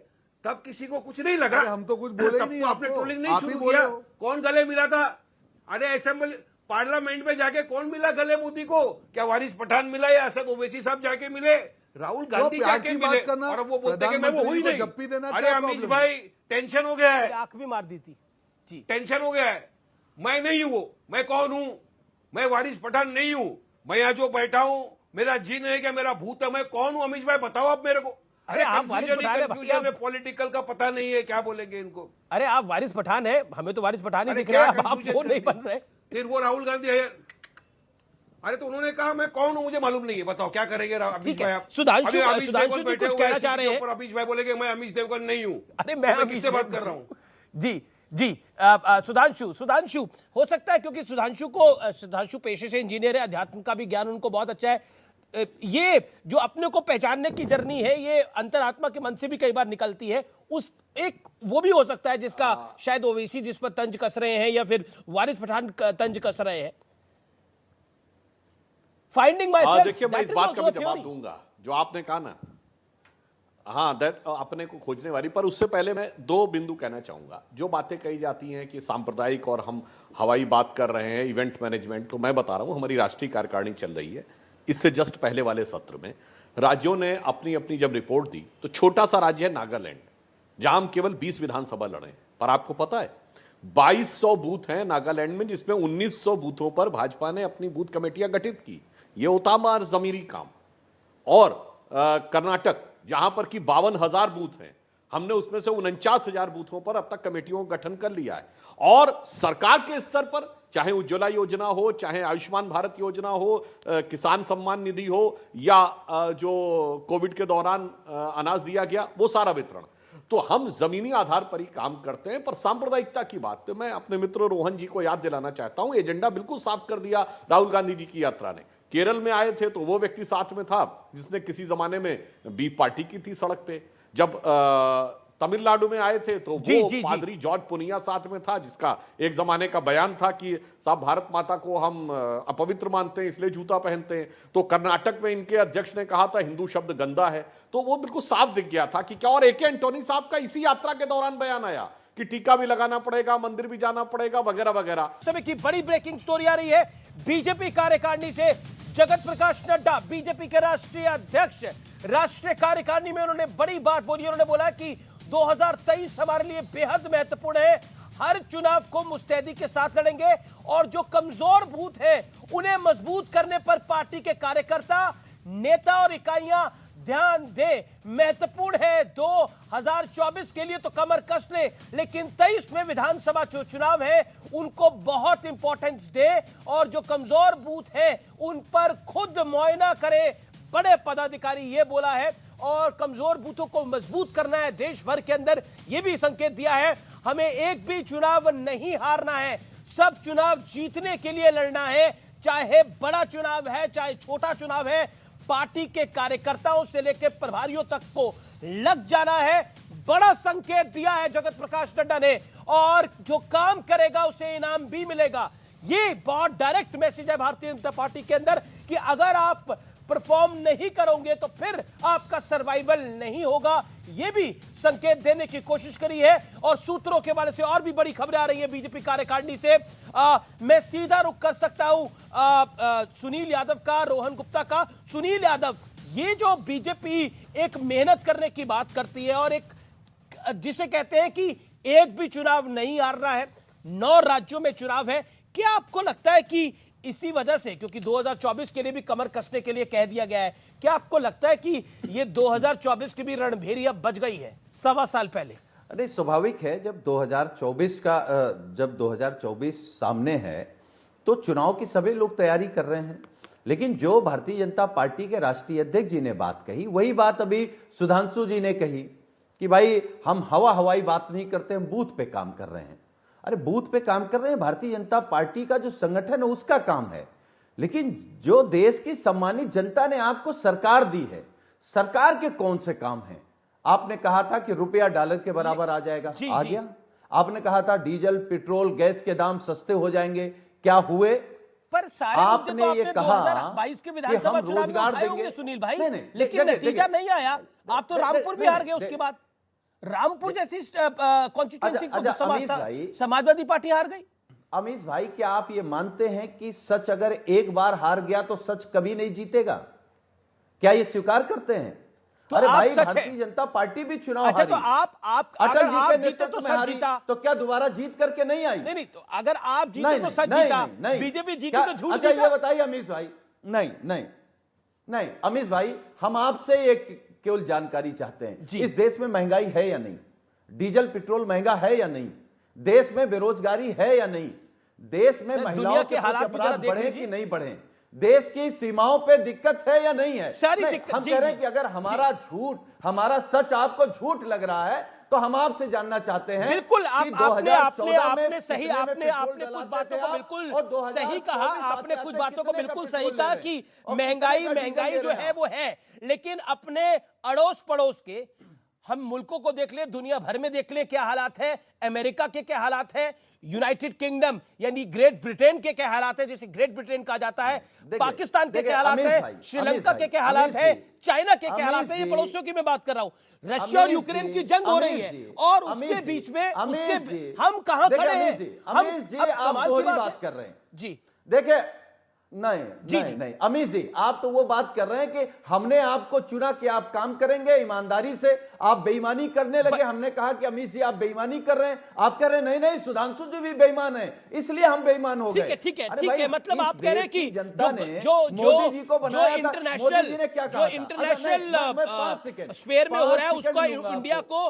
तब किसी को कुछ नहीं लगा। हम तो कुछ बोले ही नहीं। आपने ट्रोलिंग नहीं शुरू किया। कौन गले मिला था? अरे असेंबली पार्लियामेंट में जाके कौन मिला गले मोदी को? क्या वारिस पठान मिला या असद ओवैसी साहब जाके मिले? राहुल गांधी जाके मिले और वो बोलते कि मैं वो हुई नहीं। अरे अमीश भाई टेंशन हो गया है। आंख भी मार दी थी। टेंशन हो गया है। मैं नहीं हूं वो, मैं कौन हूं? मैं वारिस पठान नहीं हूं। मैं यहां जो बैठा हूं, मेरा जीन है क्या, मेरा भूत है, मैं कौन हूं? अमीश भाई बताओ आप मेरे को। अरे आप वारिस पठान है भैया, पॉलिटिकल का पता नहीं है, क्या बोलेंगे इनको? अरे आप वारिस पठान है, हमें तो वारिस पठान ही दिख रहे हैं, आप वो नहीं बन रहे। फिर वो राहुल गांधी है। अरे तो उन्होंने कहा मैं कौन हूं मुझे मालूम नहीं है, बताओ क्या करेंगे अमीश भाई? आप सुधांशु जी कुछ कहना चाह रहे हैं? अमीश भाई बोलेंगे मैं अमीश देवगन नहीं हूं। अरे मैं किससे बात कर रहा हूं? जी सुधांशु हो सकता है, क्योंकि सुधांशु पेशे से इंजीनियर है, अध्यात्म का भी ज्ञान उनको बहुत अच्छा है। ये जो अपने को पहचानने की जर्नी है, ये अंतरात्मा के मन से भी कई बार निकलती है। उस एक वो भी हो सकता है जिसका शायद ओवैसी जिस पर तंज कस रहे हैं, या फिर वारिस पठान तंज कस रहे हैं। फाइंडिंग माय सेल्फ, देखिए मैं इस बात का भी जवाब दूंगा जो आपने कहा ना, हाँ दैट अपने को खोजने वाली। पर उससे पहले मैं दो बिंदु कहना चाहूंगा। जो बातें कही जाती हैं कि सांप्रदायिक और हम हवाई बात कर रहे हैं, इवेंट मैनेजमेंट, तो मैं बता रहा हूं हमारी राष्ट्रीय कार्यकारिणी चल रही है। इससे जस्ट पहले वाले सत्र में राज्यों ने अपनी अपनी जब रिपोर्ट दी, तो छोटा सा राज्य है नागालैंड, जहां हम केवल 20 विधानसभा लड़े हैं। पर आपको पता है 2200 बूथ हैं नागालैंड में, जिसमें 1900 बूथों पर भाजपा ने अपनी बूथ कमेटियां गठित की। ये होता हमारा जमीरी काम। और कर्नाटक, जहां पर कि 52,000 बूथ हैं, हमने उसमें से 49,000 बूथों पर अब तक कमेटियों का गठन कर लिया है। और सरकार के स्तर पर चाहे उज्ज्वला योजना हो, चाहे आयुष्मान भारत योजना हो, किसान सम्मान निधि हो, या जो कोविड के दौरान अनाज दिया गया, वो सारा वितरण, तो हम जमीनी आधार पर ही काम करते हैं। पर सांप्रदायिकता की बात पे मैं अपने मित्र रोहन जी को याद दिलाना चाहता हूं, एजेंडा बिल्कुल साफ कर दिया राहुल गांधी जी की यात्रा ने। केरल में आए थे तो वो व्यक्ति साथ में था जिसने किसी जमाने में बीफ पार्टी की थी सड़क पे। जब तमिलनाडु में आए थे तो वो पादरी जॉर्ज पुनिया साथ में था, जिसका एक जमाने का बयान था कि साहब भारत माता को हम अपवित्र मानते हैं इसलिए जूता पहनते हैं। तो कर्नाटक में इनके अध्यक्ष ने कहा था हिंदू शब्द गंदा है। तो वो बिल्कुल साफ दिख गया था कि क्या। और AK एंटोनी साहब का इसी यात्रा के दौरान बयान आया कि टीका भी लगाना पड़ेगा, मंदिर भी जाना पड़ेगा, वगैरह वगैरह। समय की बड़ी ब्रेकिंग स्टोरी आ रही है बीजेपी कार्यकारिणी से। जगत प्रकाश नड्डा, बीजेपी के राष्ट्रीय अध्यक्ष, राष्ट्रीय कार्यकारिणी में उन्होंने बड़ी बात बोली। उन्होंने बोला कि 2023 हमारे लिए बेहद महत्वपूर्ण है। हर चुनाव को मुस्तैदी के साथ लड़ेंगे और जो कमजोर बूथ है उन्हें मजबूत करने पर पार्टी के कार्यकर्ता, नेता और इकाइयां ध्यान दे। महत्वपूर्ण है 2024 के लिए तो कमर कस ले, लेकिन 23 में विधानसभा जो चुनाव है उनको बहुत इंपॉर्टेंस दे और जो कमजोर बूथ है उन पर खुद मुआयना करे। बड़े पदाधिकारी ये बोला है। और कमजोर बूथों को मजबूत करना है देश भर के अंदर, यह भी संकेत दिया है। हमें एक भी चुनाव नहीं हारना है, सब चुनाव जीतने के लिए लड़ना है। चाहे बड़ा चुनाव है, चाहे छोटा चुनाव है, पार्टी के कार्यकर्ताओं से लेकर प्रभारियों तक को लग जाना है। बड़ा संकेत दिया है जगत प्रकाश नड्डा ने, और जो काम करेगा उसे इनाम भी मिलेगा। ये बहुत डायरेक्ट मैसेज है भारतीय जनता पार्टी के अंदर कि अगर आप परफॉर्म नहीं करोगे तो फिर आपका सर्वाइवल नहीं होगा। यह भी संकेत देने की कोशिश करी है। और सूत्रों के बारे से और भी बड़ी खबरें आ रही है बीजेपी कार्यकारिणी से। मैं सीधा रुख कर सकता हूं सुनील यादव का, रोहन गुप्ता का। सुनील यादव, ये जो बीजेपी एक मेहनत करने की बात करती है और एक जिसे कहते हैं कि एक भी चुनाव नहीं हारना है, 9 राज्यों में चुनाव है, क्या आपको लगता है कि इसी वजह से, क्योंकि 2024 के लिए भी कमर कसने के लिए कह दिया गया है, क्या आपको लगता है कि ये 2024 की भी रणभेरी अब बज गई है 1.25 साल पहले? अरे स्वाभाविक है, जब 2024 सामने है तो चुनाव की सभी लोग तैयारी कर रहे हैं। लेकिन जो भारतीय जनता पार्टी के राष्ट्रीय अध्यक्ष जी ने बात कही, वही बात अभी सुधांशु जी ने कही कि भाई हम हवाई बात नहीं करते, हम बूथ पे काम कर रहे हैं। अरे बूथ पे काम कर रहे हैं, भारतीय जनता पार्टी का जो संगठन है उसका काम है। लेकिन जो देश की सम्मानित जनता ने आपको सरकार दी है, सरकार के कौन से काम हैं? आपने कहा था कि रुपया डॉलर के बराबर आ जाएगा, आ गया। आपने कहा था डीजल, पेट्रोल, गैस के दाम सस्ते हो जाएंगे, क्या हुए? पर सारे आपने तो ये कहा 2022 के विधानसभा चुनाव में उठाए होंगे सुनील भाई, लेकिन नतीजा नहीं आया। आप तो रामपुर भी हार गए उसके बाद। रामपुर जैसी कॉन्स्टिट्यूएंसी को समाजवादी पार्टी हार गई। अमीश भाई, क्या आप ये मानते हैं कि सच अगर एक बार हार गया तो सच कभी नहीं जीतेगा? क्या ये स्वीकार करते हैं? तो अरे आप भाई, सच है। भारतीय जनता पार्टी भी चुनाव अच्छा, हारी। तो आप अटल अगर जी आप के जीते नेतृत्व तो में सच हारी, जीता। तो क्या दोबारा जीत करके नहीं आई? नहीं तो अगर आप जीते नहीं, तो सच नहीं, जीता, नहीं, नहीं। बीजेपी जीती क्या- तो झूठ अच्छा, जीता। ये बताइए अमीश भाई। नहीं नहीं नहीं, अमीश भाई, हम आपसे एक केवल जानकारी चाहते हैं, इस देश में महंगाई है या नहीं? डीजल पेट्रोल महंगा है या नहीं? देश में बेरोजगारी है या नहीं? देश में सर, महिलाओं दुनिया के के हालात भी जरा अपराध देख बढ़े लीजिए। कि नहीं बढ़े? देश की सीमाओं पे दिक्कत है या नहीं है? सारी नहीं, दिक्कत- हम जी, कह रहे हैं जी, कि अगर हमारा झूठ, हमारा सच आपको झूठ लग रहा है, तो हम आपसे जानना चाहते हैं। बिल्कुल, कि आपने 2014 में आपने सही कितने में आपने पेट्रोल आपने कुछ डलाते बातों थे को आप, बिल्कुल और 2024 सही कहा। आपने आते कुछ आते बातों को कितने बिल्कुल का सही पेट्रोल कहा ले रहे कि हैं? और महंगाई कितने का महंगाई डीजल जो ले रहे है हैं? वो है, लेकिन अपने अड़ोस पड़ोस के हम मुल्कों को देख ले, दुनिया भर में देख ले क्या हालात है, अमेरिका के क्या हालात है, यूनाइटेड किंगडम यानी ग्रेट ब्रिटेन के क्या हालात है, जिसे ग्रेट ब्रिटेन कहा जाता है, पाकिस्तान के क्या हालात है, श्रीलंका के क्या हालात है, चाइना के क्या हालात है, ये पड़ोसियों की मैं बात कर रहा हूं। रशिया और यूक्रेन की जंग हो रही है और उसके बीच में हम कहां खड़े हैं? हम आप दोहरी बात कर रहे हैं जी। देखिए, नहीं अमीश जी, आप तो वो बात कर रहे हैं कि हमने आपको चुना कि आप काम करेंगे ईमानदारी से, आप बेईमानी करने लगे। हमने कहा कि अमीश जी आप बेईमानी कर रहे हैं, आप कह रहे हैं नहीं सुधांशु जी भी बेईमान है, इसलिए हम बेईमान हो गए। ठीक है, मतलब आप कह रहे हैं कि जनता ने मोदी जी को बनाया था, मोदी जी ने क्या कहा था? इंटरनेशनल स्फीयर में हो रहा है उसका इंडिया को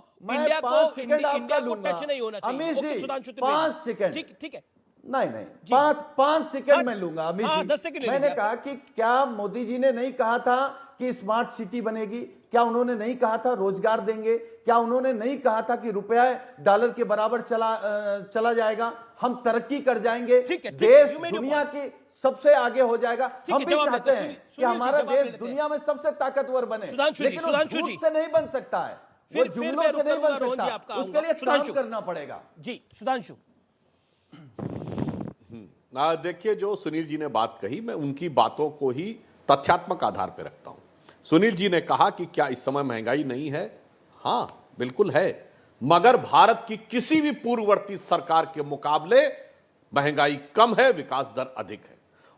टच नहीं होना चाहिए। अमीश जी, सुधांशु 5 सेकंड। ठीक है, नहीं 5 सेकंड में लूंगा अमित जी। 10 सेकंड मैंने कहा कि क्या मोदी जी ने नहीं कहा था कि स्मार्ट सिटी बनेगी? क्या उन्होंने नहीं कहा था रोजगार देंगे? क्या उन्होंने नहीं कहा था कि रुपया डॉलर के बराबर चला जाएगा, हम तरक्की कर जाएंगे, देश दुनिया की सबसे आगे हो जाएगा? हम भी चाहते हैं कि हमारा देश दुनिया में सबसे ताकतवर बने, लेकिन झूठ से नहीं बन सकता है, जुमलों से नहीं बन सकता, उसके लिए काम करना पड़ेगा। जी सुधांशु। देखिए, जो सुनील जी ने बात कही, मैं उनकी बातों को ही तथ्यात्मक आधार पर रखता हूं। सुनील जी ने कहा कि क्या इस समय महंगाई नहीं है? हां, बिल्कुल है, मगर भारत की किसी भी पूर्ववर्ती सरकार के मुकाबले महंगाई कम है, विकास दर अधिक है।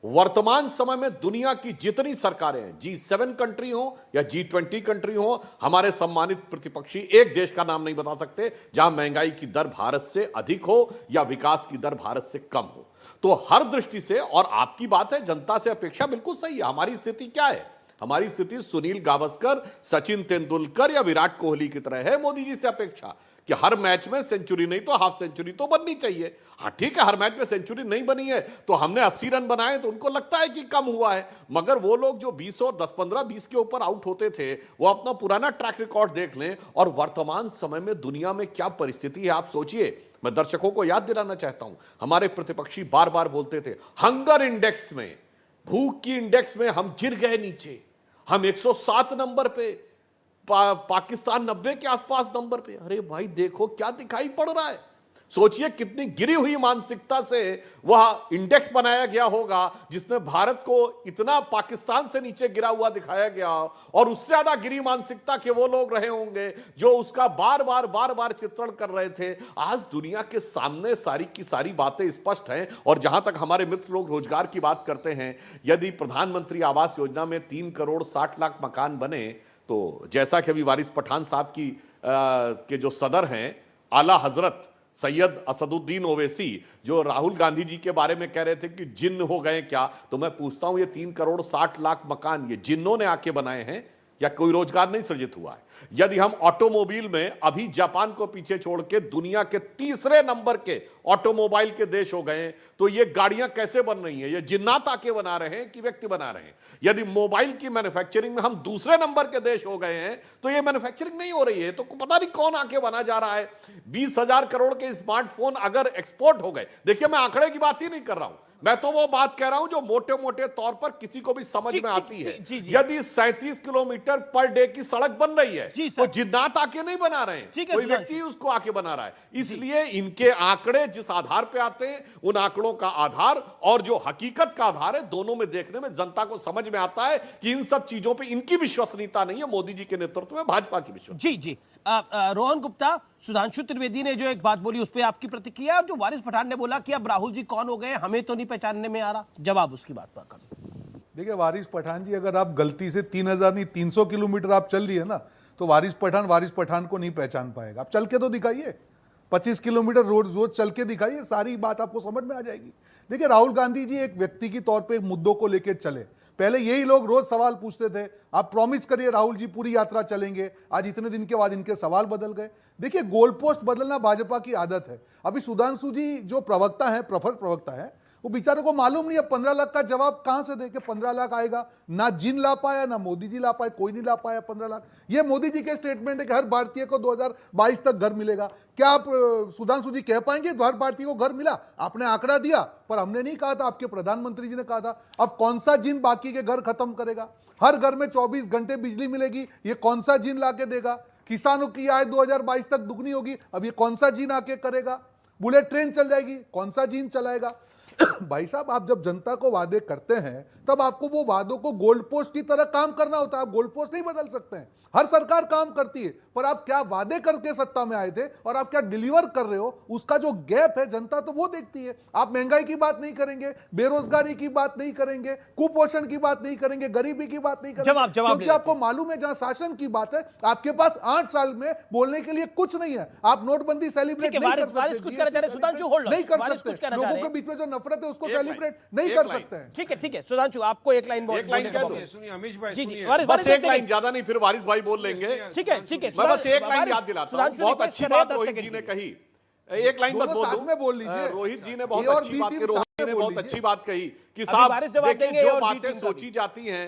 वर्तमान समय में दुनिया की जितनी सरकारें हैं, G7 कंट्री हो या G20 कंट्री हो, हमारे सम्मानित प्रतिपक्षी एक देश का नाम नहीं बता सकते जहां महंगाई की दर भारत से अधिक हो या विकास की दर भारत से कम हो। तो हर दृष्टि से, और आपकी बात है जनता से अपेक्षा बिल्कुल सही है। हमारी स्थिति क्या है? हमारी स्थिति सुनील गावस्कर, सचिन तेंदुलकर या विराट कोहली की तरह है मोदी जी से अपेक्षा कि हर मैच में सेंचुरी नहीं तो हाफ सेंचुरी तो बननी चाहिए। हाँ ठीक है, हर मैच में सेंचुरी नहीं बनी है तो हमने 80 रन बनाए तो उनको लगता है कि कम हुआ है, मगर वो लोग जो 20 और 10-15, 20 के ऊपर आउट होते थे, वो अपना पुराना ट्रैक रिकॉर्ड देख लें। और वर्तमान समय में दुनिया में क्या परिस्थिति है आप सोचिए। मैं दर्शकों को याद दिलाना चाहता हूं, हमारे प्रतिपक्षी बार बार बोलते थे हंगर इंडेक्स में, भूख की इंडेक्स में हम गिर गए नीचे, हम 107 नंबर पे, पाकिस्तान 90 के आसपास नंबर पे। अरे भाई देखो क्या दिखाई पड़ रहा है। सोचिए कितनी गिरी हुई मानसिकता से वह इंडेक्स बनाया गया होगा जिसमें भारत को इतना पाकिस्तान से नीचे गिरा हुआ दिखाया गया, और उससे ज्यादा गिरी मानसिकता के वो लोग रहे होंगे जो उसका बार बार चित्रण कर रहे थे। आज दुनिया के सामने सारी की सारी बातें स्पष्ट हैं। और जहां तक हमारे मित्र लोग रोजगार की बात करते हैं, यदि प्रधानमंत्री आवास योजना में 3 करोड़ 60 लाख मकान बने, तो जैसा कि अभी वारिस पठान साहब की के जो सदर हैं आला हजरत सैयद असदुद्दीन ओवैसी, जो राहुल गांधी जी के बारे में कह रहे थे कि जिन्न हो गए क्या, तो मैं पूछता हूं ये 3 करोड़ 60 लाख मकान ये जिन्नों ने आके बनाए हैं या कोई रोजगार नहीं सृजित हुआ है? यदि हम ऑटोमोबाइल में अभी जापान को पीछे छोड़ के दुनिया के 3रे नंबर के ऑटोमोबाइल के देश हो गए, तो ये गाड़ियां कैसे बन रही हैं? ये जिन्नात आके बना रहे हैं कि व्यक्ति बना रहे हैं? यदि मोबाइल की मैन्युफैक्चरिंग में हम 2रे नंबर के देश हो गए हैं, तो ये मैन्युफैक्चरिंग नहीं हो रही है, तो पता नहीं कौन आके बना जा रहा है। 20,000 करोड़ के स्मार्टफोन अगर एक्सपोर्ट हो गए, देखिए मैं आंकड़े की बात ही नहीं कर रहा हूं, मैं तो वो बात कह रहा हूं जो मोटे मोटे तौर पर किसी को भी समझ में आती है। यदि 37 किलोमीटर पर डे की सड़क बन रही है, तो जिन्नात आके नहीं बना रहे हैं, कोई व्यक्ति उसको आके बना रहा है। इसलिए इनके आंकड़े जिस आधार पे आते हैं, उन आंकड़ों का आधार और जो हकीकत का आधार है, दोनों में देखने में जनता को समझ में आता है कि इन सब चीजों पर इनकी विश्वसनीयता नहीं है, मोदी जी के नेतृत्व में भाजपा की विश्वसनीयता। जी रोहन गुप्ता, सुधांशु त्रिवेदी ने जो एक बात बोली उस पर आपकी प्रतिक्रिया, और जो वारिस पठान ने बोला कि अब राहुल जी कौन हो गए, हमें तो नहीं पहचानने में आ रहा, जवाब उसकी बात पर करें। देखिए वारिस पठान जी, अगर आप गलती से 3000 नहीं 300 किलोमीटर आप चल रही है ना, तो वारिस पठान को नहीं पहचान पाएगा। आप चल के तो दिखाइए, 25 किलोमीटर रोज चल के दिखाइए, सारी बात आपको समझ में आ जाएगी। देखिए राहुल गांधी जी एक व्यक्ति की तौर पे मुद्दों को लेकर चले। पहले यही लोग रोज सवाल पूछते थे, आप प्रॉमिस करिए राहुल जी पूरी यात्रा चलेंगे, आज इतने दिन के बाद इनके सवाल बदल गए। देखिए गोल पोस्ट बदलना भाजपा की आदत है। अभी सुधांशु जी जो प्रवक्ता है, प्रफल प्रवक्ता है, वो बेचारे को मालूम नहीं है 15 लाख का जवाब कहां से दे के 15 लाख आएगा। ना जिन ला पाया, ना मोदी जी ला पाए, कोई नहीं ला पाया 15 लाख। ये मोदी जी के स्टेटमेंट है कि हर भारतीय को 2022 तक घर मिलेगा। क्या आप सुधांशु जी कह पाएंगे हर भारतीय को घर मिला? आपने आंकड़ा दिया, पर हमने नहीं कहा था, आपके प्रधानमंत्री जी ने कहा था। अब कौन सा जिन बाकी के घर खत्म करेगा? हर घर में 24 घंटे बिजली मिलेगी, ये कौन सा जिन लाके देगा? किसानों की आय 2022 तक दुगनी होगी, अब ये कौन सा जिन आके करेगा? बुलेट ट्रेन चल जाएगी, कौन सा जिन चलाएगा? भाई साहब, आप जब जनता को वादे करते हैं तब आपको वो वादों को गोल्ड पोस्ट की तरह काम करना होता है। आप गोल्ड पोस्ट नहीं बदल सकते हैं। हर सरकार काम करती है, पर आप क्या वादे करके सत्ता में आए थे और आप क्या डिलीवर कर रहे हो, उसका जो गैप है जनता तो वो देखती है। आप महंगाई की बात नहीं करेंगे, बेरोजगारी की बात नहीं करेंगे, कुपोषण की बात नहीं करेंगे, गरीबी की बात नहीं करेंगे, क्योंकि आपको मालूम है जहां शासन की बात है आपके पास 8 साल में बोलने के लिए कुछ नहीं है। आप नोटबंदी सेलिब्रेट नहीं कर सकते, लोगों के बीच में जो नफरत है उसको सेलिब्रेट नहीं कर सकते हैं। ठीक है सुधांशु, आपको एक लाइन सुनिए अमीश भाई, बस एक लाइन, ज्यादा नहीं, फिर वारिस भाई बोल लेंगे। ठीक है मैं बस एक लाइन याद दिलाता हूं, बहुत अच्छी बात रोहित जी ने कही। एक लाइन मत बोल दूं, बोल लीजिए। रोहित जी ने बहुत अच्छी बात की, रोहित जी ने बहुत अच्छी बात कही कि साहब देखिए जो बातें सोची जाती हैं।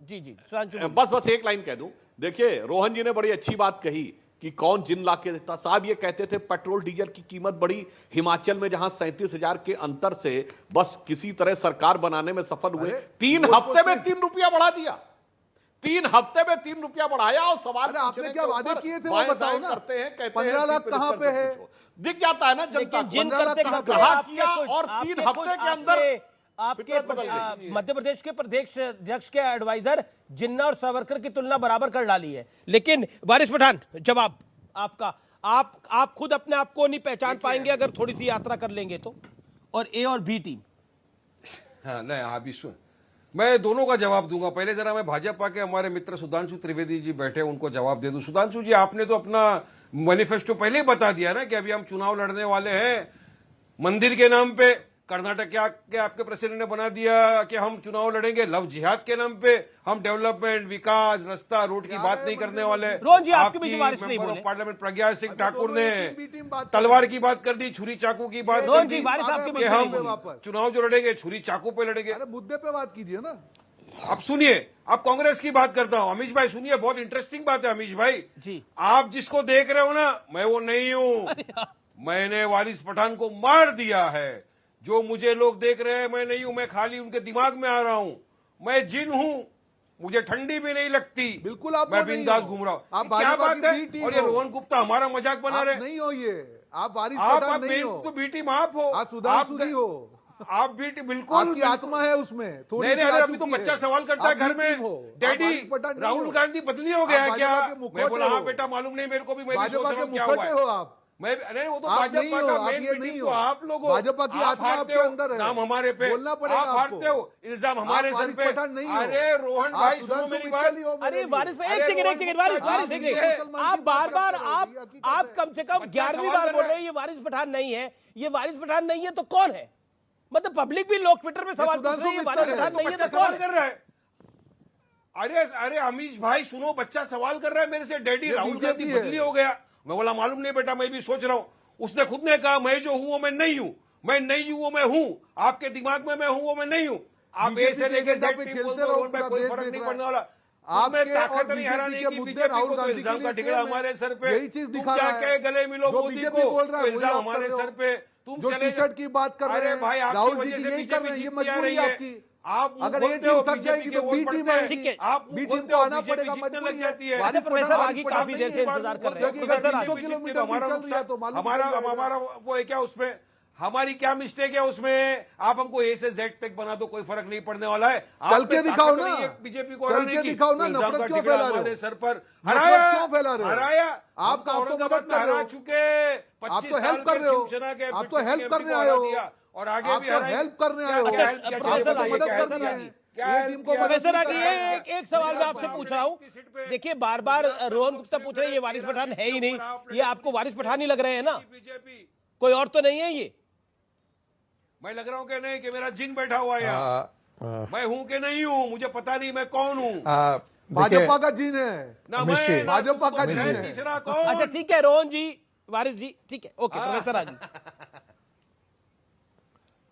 जी सुधांशु, बस एक लाइन कह दूं। देखिए रोहन जी ने बड़ी अच्छी बात कही कि कौन जिन ला के देता। साहब ये कहते थे पेट्रोल डीजल की कीमत बढ़ी, हिमाचल में जहां 37,000 के अंतर से बस किसी तरह सरकार बनाने में सफल हुए। 3 हफ्ते में 3 रुपया बढ़ा दिया, 3 हफ्ते में 3 रुपया बढ़ाया। और सवाल आपने क्या वादे किए थे वो बताओ ना। करते हैं, कहते 15 लाख कहां पे है? दिख जाता है ना जनता को। जिन करते कहा किया और 3 हफ्ते के अंदर आपके मध्य प्रदेश के प्रदेश अध्यक्ष के एडवाइजर जिन्ना और सावरकर की तुलना बराबर कर डाली है। लेकिन वारिस पठान, जवाब आपका। आप खुद अपने आप को नहीं पहचान पाएंगे अगर थोड़ी सी यात्रा कर लेंगे तो। और ए और बी टीम, हाँ नहीं, अभी सुन, मैं दोनों का जवाब दूंगा। पहले जरा मैं भाजपा के हमारे मित्र सुधांशु त्रिवेदी जी बैठे, उनको जवाब दे दूं। सुधांशु जी, आपने तो अपना मैनिफेस्टो पहले ही बता दिया ना कि अभी हम चुनाव लड़ने वाले हैं। मंदिर के नाम पे कर्नाटक के आपके प्रेसिडेंट ने बना दिया कि हम चुनाव लड़ेंगे। लव जिहाद के नाम पे हम डेवलपमेंट, विकास, रास्ता, रोड की बात नहीं करने वाले। रोहन जी, आपके बीच वारिस नहीं बोले। पार्लियामेंट प्रज्ञा सिंह ठाकुर ने तलवार की बात कर दी, छुरी चाकू की बात कर दी। हम चुनाव जो लड़ेंगे छुरी चाकू पे लड़ेंगे। अरे मुद्दे पे बात कीजिए ना। अब सुनिए, अब कांग्रेस की बात करता हूं। अमीश भाई सुनिए, बहुत इंटरेस्टिंग बात है अमीश भाई जी। आप जिसको देख रहे हो ना, मैं वो नहीं हूं। मैंने वारिस पठान को मार दिया है। जो मुझे लोग देख रहे हैं मैं नहीं हूं, मैं खाली उनके दिमाग में आ रहा हूं। मैं जिन हूं, मुझे ठंडी भी नहीं लगती। बिल्कुल आप मैं बिंदास घूम रहा हूं। क्या बात है? और ये रोहन गुप्ता हमारा मजाक बना रहे नहीं हो। ये आप वारिस आप पठान नहीं हो, तो बी टीम आप हो, आप सुधांशु नहीं हो। आप बी टीम बिल्कुल, आपकी आत्मा है उसमें थोड़ी सी। अभी तो बच्चा सवाल करता है घर में, डैडी राहुल गांधी बदली हो गया है क्या? मैं बोला हाँ बेटा, मालूम नहीं मेरे को भी, मैं सोच रहा हूं क्या हुआ है। आप मैं नहीं, वो तो भाजपा का मेन मीटिंग तो आप लोग हो। भाजपा की आत्मा आपके अंदर है। नाम हमारे पे बोलना पड़ेगा आप हारते हो, इल्जाम हमारे सर पे। अरे रोहन भाई सुनो मेरी बात। अरे वारिस भाई, एक सेकंड वारिस, आप बार-बार आप कम से कम 11वीं बार बोल रहे हैं ये वारिस पठान नहीं है। ये वारिस पठान नहीं है तो कौन है? मतलब पब्लिक भी लोग ट्विटर में सवाल पूछ रहे हैं, वारिस पठान नहीं है तो कौन कर रहा है? अरे अमीश भाई सुनो, बच्चा सवाल कर रहा है मेरे से, डैडी राहुल गांधी बदली हो गया। मैं बोला मालूम नहीं बेटा, मैं भी सोच रहा हूं। उसने खुद ने कहा मैं जो हूं वो मैं नहीं हूं, मैं नहीं हूं वो मैं हूं। आपके दिमाग में मैं हूं वो मैं नहीं हूं। आप ऐसे लेके जेड टीम बोलते हो, उन पे कोई फर्क नहीं पड़ने वाला। आपमें ताकत नहीं हराने की। बीजेपी राहुल गांधी का टिकड़ा हमारे सर पे, यही चीज दिखा रहा है। जाके गले मिलो मोदी को, बोल रहा है इल्जाम हमारे सर पे। तुम जो टी शर्ट की बात कर रहे हैं भाई, राहुल जी की यही कर रहे हैं, ये मजबूरी है आपकी। आप अगर ये टीम थक जाएगी तो बी टीम है, आप बी टीम को आना पड़ेगा, मजबूरी है। अच्छा प्रोफेसर आगे काफी देर से इंतजार कर रहे हैं। प्रोफेसर 300 किलोमीटर भी चल रही है तो मालूम हमारा वो है क्या, उसमें हमारी क्या मिस्टेक है उसमें? आप हमको ए से जेड तक बना दो, कोई फर्क नहीं पड़ने वाला है। चल के दिखाओ ना, बीजेपी को चल के दिखाओ ना। नफरत क्यों फैला रहे हो? सर पर हराया क्यों फैला रहे हो? हराया आप तो मदद कर रहे हो, चुके। आप तो हेल्प कर रहे हो, आप तो हेल्प करने आए हो, और आगे भी हेल्प करने आए हो, प्रोफेसर मदद कर रहे हैं। टीम को प्रोफेसर आगे एक सवाल मैं आपसे पूछ रहा हूँ। देखिए बार बार रोहन गुप्ता पूछ रहे हैं ये वारिस पठान है ही नहीं, ये आपको वारिस पठान ही लग रहे हैं ना, कोई और तो नहीं है ये? मैं लग रहा हूँ कि नहीं कि मेरा जिंग बैठा हुआ है यहाँ, मैं हूँ कि नहीं हूँ मुझे पता नहीं मैं कौन हूँ। भाजपा का जीन है ना मैं भाजपा का जीन है। तीसरा कौन? अच्छा ठीक है रोहन जी, वारिस जी, ठीक है, ओके प्रोफेसर आगे।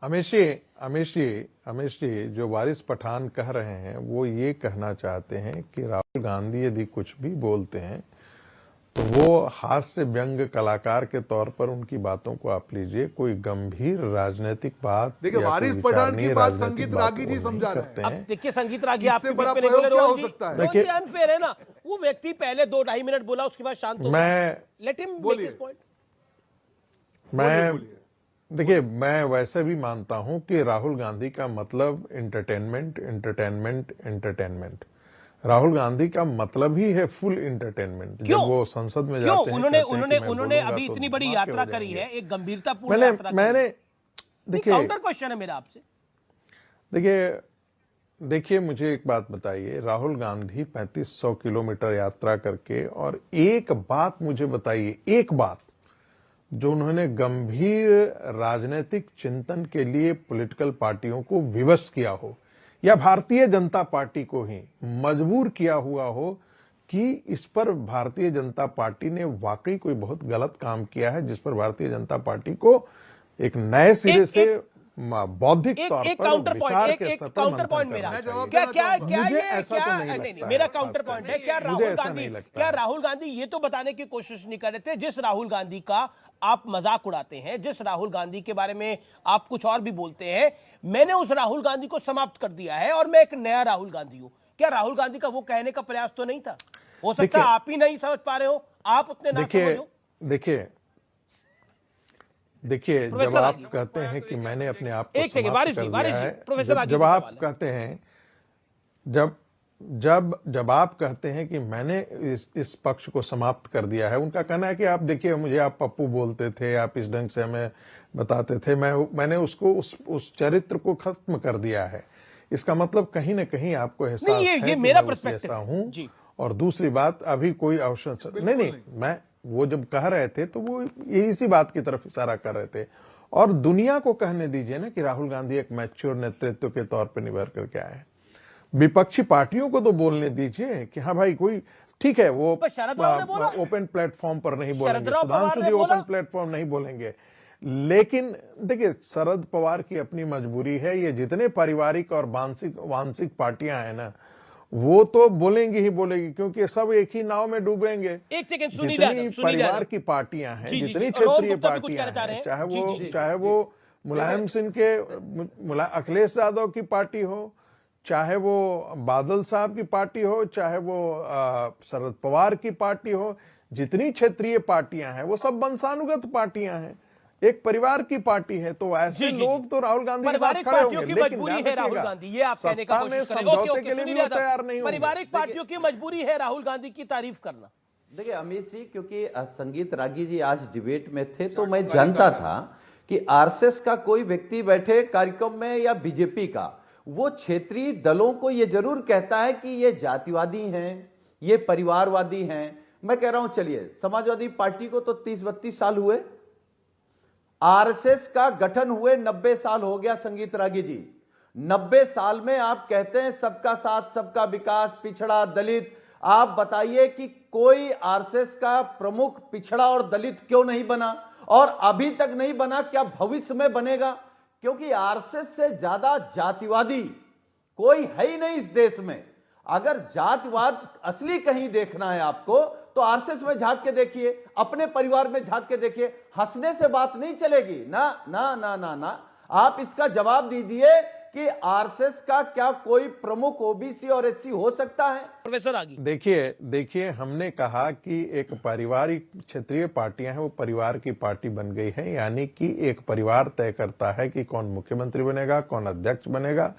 अमीश जी जो वारिस पठान कह रहे हैं वो ये कहना चाहते हैं कि राहुल गांधी यदि कुछ भी बोलते हैं तो वो हास्य व्यंग कलाकार के तौर पर उनकी बातों को आप लीजिए, कोई गंभीर राजनीतिक बात। देखिए वारिस पठान की बात संगीत रागी जी समझा रहे हैं। अब देखिए संगीत रागी आपके बड़ा बीच में प्रयोग बोले क्या हो रोहन जी, सकता है? रोहन जी अनफेयर है ना, वो व्यक्ति पहले 2-2.5 मिनट बोला उसके बाद शांत हो गया। Let him make his point. देखिए मैं वैसे भी मानता हूं कि राहुल गांधी का मतलब एंटरटेनमेंट। राहुल गांधी का मतलब ही है फुल एंटरटेनमेंट। जब वो संसद में जाते हैं उन्होंने अभी इतनी बड़ी यात्रा करी है, एक गंभीरतापूर्ण यात्रा मैंने देखिए काउंटर क्वेश्चन है मेरा आपसे। देखिए मुझे एक बात बताइए, राहुल गांधी 3500 किलोमीटर यात्रा करके, और एक बात मुझे बताइए, एक बात जो उन्होंने गंभीर राजनीतिक चिंतन के लिए पॉलिटिकल पार्टियों को विवश किया हो या भारतीय जनता पार्टी को ही मजबूर किया हुआ हो कि इस पर भारतीय जनता पार्टी ने वाकई कोई बहुत गलत काम किया है, जिस पर भारतीय जनता पार्टी को एक नए सिरे से बौद्धिक तौर पर काउंटर पॉइंट, एक काउंटर पॉइंट मेरा मेरा काउंटर पॉइंट है, क्या राहुल गांधी ये तो बताने की कोशिश नहीं कर रहे थे, जिस राहुल गांधी का आप मजाक उड़ाते हैं, जिस राहुल गांधी के बारे में आप कुछ और भी बोलते हैं, मैंने उस राहुल गांधी को समाप्त कर दिया है और मैं एक नया राहुल गांधी हूं। क्या राहुल गांधी का वो कहने का प्रयास तो नहीं था? हो सकता है आप ही नहीं समझ पा रहे हो, आप उतने ना समझो। देखिए जब आप कहते हैं कि मैंने अपने आप को जब आप कहते हैं जब आप कहते हैं कि मैंने इस पक्ष को समाप्त कर दिया है, उनका कहना है कि आप देखिए मुझे आप पप्पू बोलते थे, आप इस ढंग से हमें बताते थे, मैंने उसको उस चरित्र को खत्म कर दिया है। इसका मतलब कहीं ना कहीं आपको एहसास है ये मेरा पर्सपेक्टिव हूं। और दूसरी बात, अभी कोई अवसर नहीं, मैं वो जब कह रहे थे तो वो यही सी बात की तरफ इशारा कर रहे थे। और दुनिया को कहने दीजिए ना कि राहुल गांधी एक मैच्योर नेतृत्व के तौर पर निभर करके आए हैं। विपक्षी पार्टियों को तो बोलने दीजिए कि हाँ भाई कोई ठीक है, वो ओपन प्लेटफॉर्म पर नहीं बोलेंगे, सुधांशु जी ओपन प्लेटफॉर्म नहीं बोलेंगे, लेकिन देखिए शरद पवार की अपनी मजबूरी है। ये जितने पारिवारिक और वांशिक पार्टियां हैं ना, वो तो बोलेंगी ही बोलेगी, क्योंकि सब एक ही नाव में डूबेंगे। एक सेकंड, जितनी परिवार की पार्टियां हैं, जितनी क्षेत्रीय पार्टियां हैं, चाहे वो मुलायम सिंह के अखिलेश यादव की पार्टी हो, चाहे वो बादल साहब की पार्टी हो, चाहे वो शरद पवार की पार्टी हो, जितनी क्षेत्रीय पार्टियां हैं वो सब वंशानुगत पार्टियां हैं, एक परिवार की पार्टी है। तो ऐसे लोग तो राहुल गांधी के साथ खड़े होंगे, लेकिन राहुल गांधी, ये आप कहने का कोशिश कर रहे हैं, के लिए तैयार नहीं होंगे। पारिवारिक पार्टियों की मजबूरी है राहुल गांधी की तारीफ करना। देखिए अमित जी, क्योंकि संगीत रागी जी आज डिबेट में थे तो मैं जानता था कि आरएसएस का कोई व्यक्ति बैठे कार्यक्रम में या बीजेपी का, वो क्षेत्रीय दलों को ये जरूर कहता है कि ये जातिवादी हैं, ये परिवारवादी हैं। मैं कह रहा हूं चलिए, समाजवादी पार्टी को तो 30-32 साल हुए, आरएसएस का गठन हुए 90 साल हो गया। संगीत रागी जी, 90 साल में आप कहते हैं सबका साथ सबका विकास, पिछड़ा दलित। आप बताइए कि कोई आरएसएस का प्रमुख पिछड़ा और दलित क्यों नहीं बना, और अभी तक नहीं बना, क्या भविष्य में बनेगा? क्योंकि आरएसएस से ज्यादा जातिवादी कोई है ही नहीं इस देश में। अगर जातिवाद असली कहीं देखना है आपको तो आरएसएस में झांक के देखिए, अपने परिवार में झांक के देखिए। हंसने से बात नहीं चलेगी ना ना ना ना ना। आप इसका जवाब दीजिए कि आरएसएस का क्या कोई प्रमुख ओबीसी और एससी हो सकता है? प्रोफेसर आगे देखिए हमने कहा कि एक पारिवारिक क्षेत्रीय पार्टियां हैं, वो परिवार की पार्टी बन गई है, यानी कि एक परिवार तय करता है कि कौन मुख्यमंत्री बनेगा, कौन अध्यक्ष बनेगा,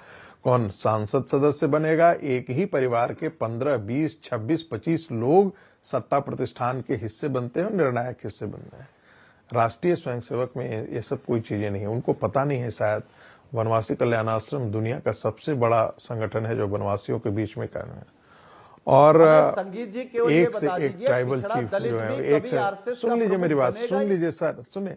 कौन सांसद सदस्य बनेगा। एक ही परिवार के 15, 20, 26, 25 लोग सत्ता प्रतिष्ठान के हिस्से बनते हैं और निर्णायक हिस्से बनते हैं। राष्ट्रीय स्वयंसेवक में ये सब कोई चीजें नहीं है, उनको पता नहीं है शायद। वनवासी कल्याण आश्रम दुनिया का सबसे बड़ा संगठन है जो वनवासियों के बीच में कायम है। और संगीत जी केवल ये एक से बता एक दीजिए, ट्राइबल पिछड़ा चीफ दलित जो है, भी एक कभी से आरएसएस सुन का लीजिए मेरी प्रमुख बात, बनेगा सुन ही? लीजिए सर, सुने।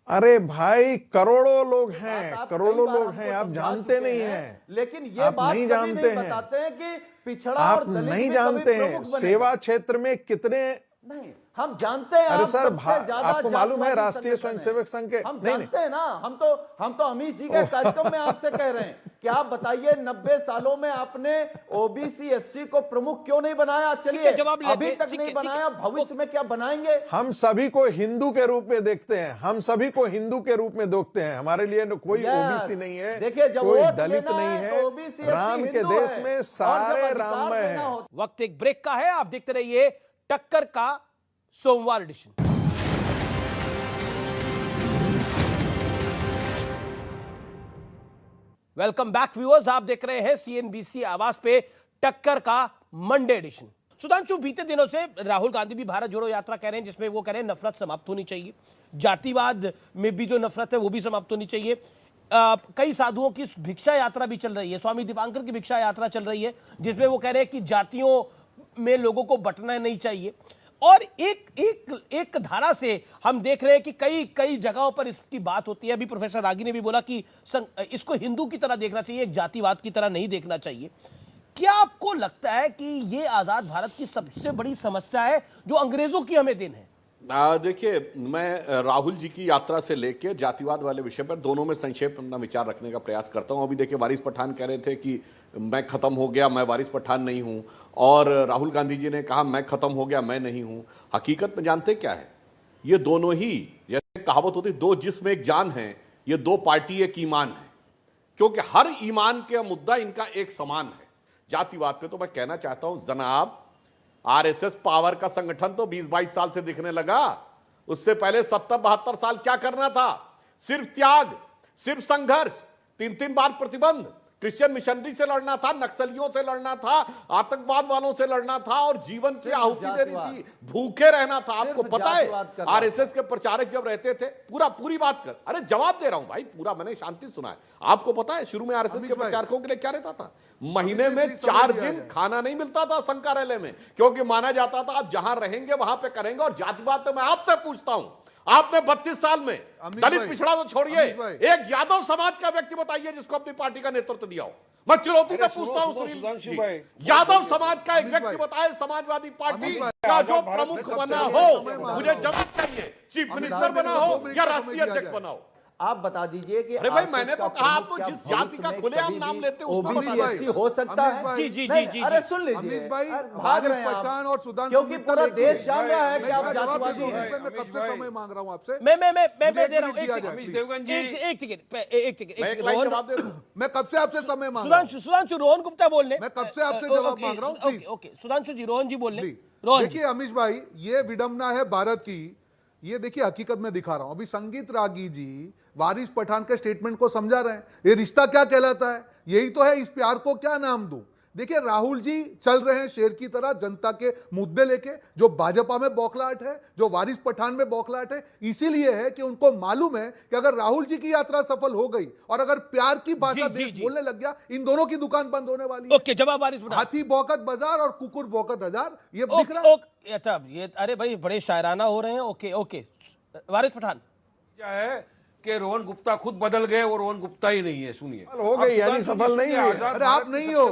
अरे भाई करोड़ों लोग हैं, आप करोड़ों कई बार लोग हमको हैं, आप समझा जानते चुके नहीं हैं, हैं, लेकिन ये आप बात नहीं कभी जानते नहीं हैं, बताते हैं कि पिछड़ा आप और दलित नहीं भी जानते कभी हैं प्रमुख बनेगा। सेवा क्षेत्र में कितने। नहीं, हम जानते हैं। अरे आप सर, सबसे ज्यादा आपको मालूम है जातिवादी राष्ट्रीय संगठन स्वयंसेवक संघ के, हम नहीं जानते हैं ना। हम तो अमीश जी के कार्यक्रम में आपसे कह रहे हैं कि आप बताइए 90 सालों में आपने ओबीसी एससी को प्रमुख क्यों नहीं बनाया? चलिए, जवाब लेते अभी हैं, तक ठीक नहीं है, बनाया, भविष्य में क्या बनाएंगे? हम सभी को हिंदू के रूप में देखते हैं, हम सभी को हिंदू के रूप में देखते हैं। हमारे लिए कोई Yes, ओबीसी नहीं है, देखिए, जब कोई वोट दलित लेना नहीं है है, तो OBC, SC राम के हिंदू देश है। में और सारे जब अधिकार राममय देना हैं। हो- वक्त एक ब्रेक का है, आप देखते रहिए टक्कर का सोमवार एडिशन। वेलकम बैक व्यूअर्स, आप देख रहे हैं सीएनबीसी आवाज पे टक्कर का मंडे एडिशन। सुधांशु, बीते दिनों से राहुल गांधी भी भारत जोड़ो यात्रा कह रहे हैं, जिसमें वो कह रहे हैं नफरत समाप्त होनी चाहिए, जातिवाद में भी जो नफरत है वो भी समाप्त होनी चाहिए। कई साधुओं की भिक्षा यात्रा भी चल रही है, स्वामी दीपांकर की भिक्षा यात्रा चल रही है, जिसमें वो कह रहे हैं कि जातियों में लोगों को बंटना नहीं चाहिए। और एक धारा से हम देख रहे हैं कि कई जगहों पर इसकी बात होती है। अभी प्रोफेसर रागी ने भी बोला कि इसको हिंदू की तरह देखना चाहिए, एक जातिवाद की तरह नहीं देखना चाहिए। क्या आपको लगता है कि ये आजाद भारत की सबसे बड़ी समस्या है जो अंग्रेजों की हमें देन है? देखिए, मैं राहुल जी की यात्रा से लेकर जातिवाद वाले विषय पर दोनों में संक्षेप अपना विचार रखने का प्रयास करता हूं। अभी देखिए, वारिस पठान कह रहे थे कि मैं खत्म हो गया, मैं वारिस पठान नहीं हूं, और राहुल गांधी जी ने कहा मैं खत्म हो गया, मैं नहीं हूं। हकीकत में जानते क्या है, ये दोनों ही, जैसे कहावत होती, दो जिस्म एक जान है, ये दो पार्टी एक ईमान है, क्योंकि हर ईमान का मुद्दा इनका एक समान है। जातिवाद पे तो मैं कहना चाहता हूं जनाब, आरएसएस पावर का संगठन तो 20-22 साल से दिखने लगा। उससे पहले 70-72 साल क्या करना था? सिर्फ त्याग, सिर्फ संघर्ष, 3-3 बार प्रतिबंध, क्रिश्चियन मिशनरी से लड़ना था, नक्सलियों से लड़ना था, आतंकवाद वालों से लड़ना था, और जीवन की आहुति देनी थी, भूखे रहना था। आपको पता है आरएसएस के प्रचारक जब रहते थे, पूरी बात कर, अरे जवाब दे रहा हूं भाई, पूरा मैंने शांति सुना है। आपको पता है शुरू में आरएसएस के प्रचारकों के लिए क्या रहता था? महीने में 4 दिन खाना नहीं मिलता था संकारालय में, क्योंकि माना जाता था आप जहां रहेंगे वहां पे करेंगे। और जातिवाद तो मैं आपसे पूछता हूं, आपने 32 साल में दलित पिछड़ा तो छोड़िए, एक यादव समाज का व्यक्ति बताइए जिसको अपनी पार्टी का नेतृत्व दिया हो। मैं चुनौती से पूछता हूं सुनील जी, यादव समाज का एक व्यक्ति बताए समाजवादी पार्टी का जो प्रमुख बना हो, मुझे जवाब चाहिए, चीफ मिनिस्टर बना हो या राष्ट्रीय अध्यक्ष बना हो। आप बता दीजिए कि अरे भाई, मैंने तो कहा, तो जिस जाति का खुलेआम नाम लेते हैं उसमें ओबीसी हो सकता है। जी। अरे सुन लीजिए, अमीश भाई, भाग रहे वारिस हैं आप, पठान और सुधांशु क्योंकि मित्तल पूरा एक देश ही जान रहा है कि मैं आप इसका जवाब जातिवादी दे दूं, हैं। मैं कब से समय मांग रहा हूं आपसे। मैं मुझे दे रहा हूं, एक एक मिनट देवगन जी, सेकंड, जवाब दे दूं। मैं कब से आपसे समय मांग रहा हूं। सुधांशु रोहन गुप्ता बोलने, मैं कब से आपसे जवाब मांग रहा हूं, प्लीज। ओके, सुधांशु जी, रोहन जी बोलने। रोहन जी, देखिए अमीश भाई, ये विडंबना है भारत की, ये देखिए हकीकत में दिखा रहा हूं। अभी संगीत रागी जी वारिस पठान के स्टेटमेंट को समझा रहे हैं, ये रिश्ता क्या कहलाता है, यही तो है, इस प्यार को क्या नाम दूं। देखिए राहुल जी चल रहे हैं शेर की तरह जनता के मुद्दे लेके, जो भाजपा में बौखलाहट है, जो वारिस पठान में बौखलाहट है, इसीलिए है कि उनको मालूम है कि अगर राहुल जी की यात्रा सफल हो गई और अगर प्यार की भाषा देश बोलने लग गया, इन दोनों की दुकान बंद होने वाली है। ओके, जवाब वारिस पठान। हाथी भौकत बाजार और कुकुर भौकत हजार, ये दिख रहा है। अच्छा, ये अरे भाई बड़े शायराना हो रहे हैं। ओके, वारिस पठान। क्या है कि रोहन गुप्ता खुद बदल गए और रोहन गुप्ता ही नहीं है। सुनिए, हो गई, यानी सफल नहीं हुई। अरे आप नहीं हो,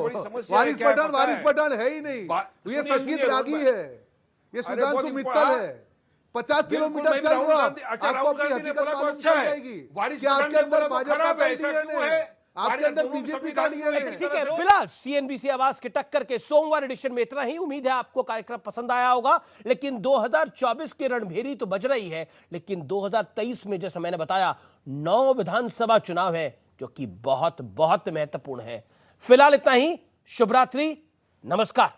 वारिस पठान है ही नहीं, ये संगीत रागी है, ये सुधांशु मित्तल है। 50 किलोमीटर चल रहा, आपको अपनी हकीकत मालूम चल जाएगी कि आपके अंदर भाजपा का डीएनए है, आपके अंदर बीजेपी का डीएनए है। ठीक है, फिलहाल सीएनबीसी आवाज के टक्कर के सोमवार एडिशन में इतना ही। उम्मीद है आपको कार्यक्रम पसंद आया होगा। लेकिन 2024 की रणभेरी तो बज रही है, लेकिन 2023 में जैसा मैंने बताया 9 विधानसभा चुनाव है, जो कि बहुत बहुत महत्वपूर्ण है। फिलहाल इतना ही। शुभ रात्रि, नमस्कार।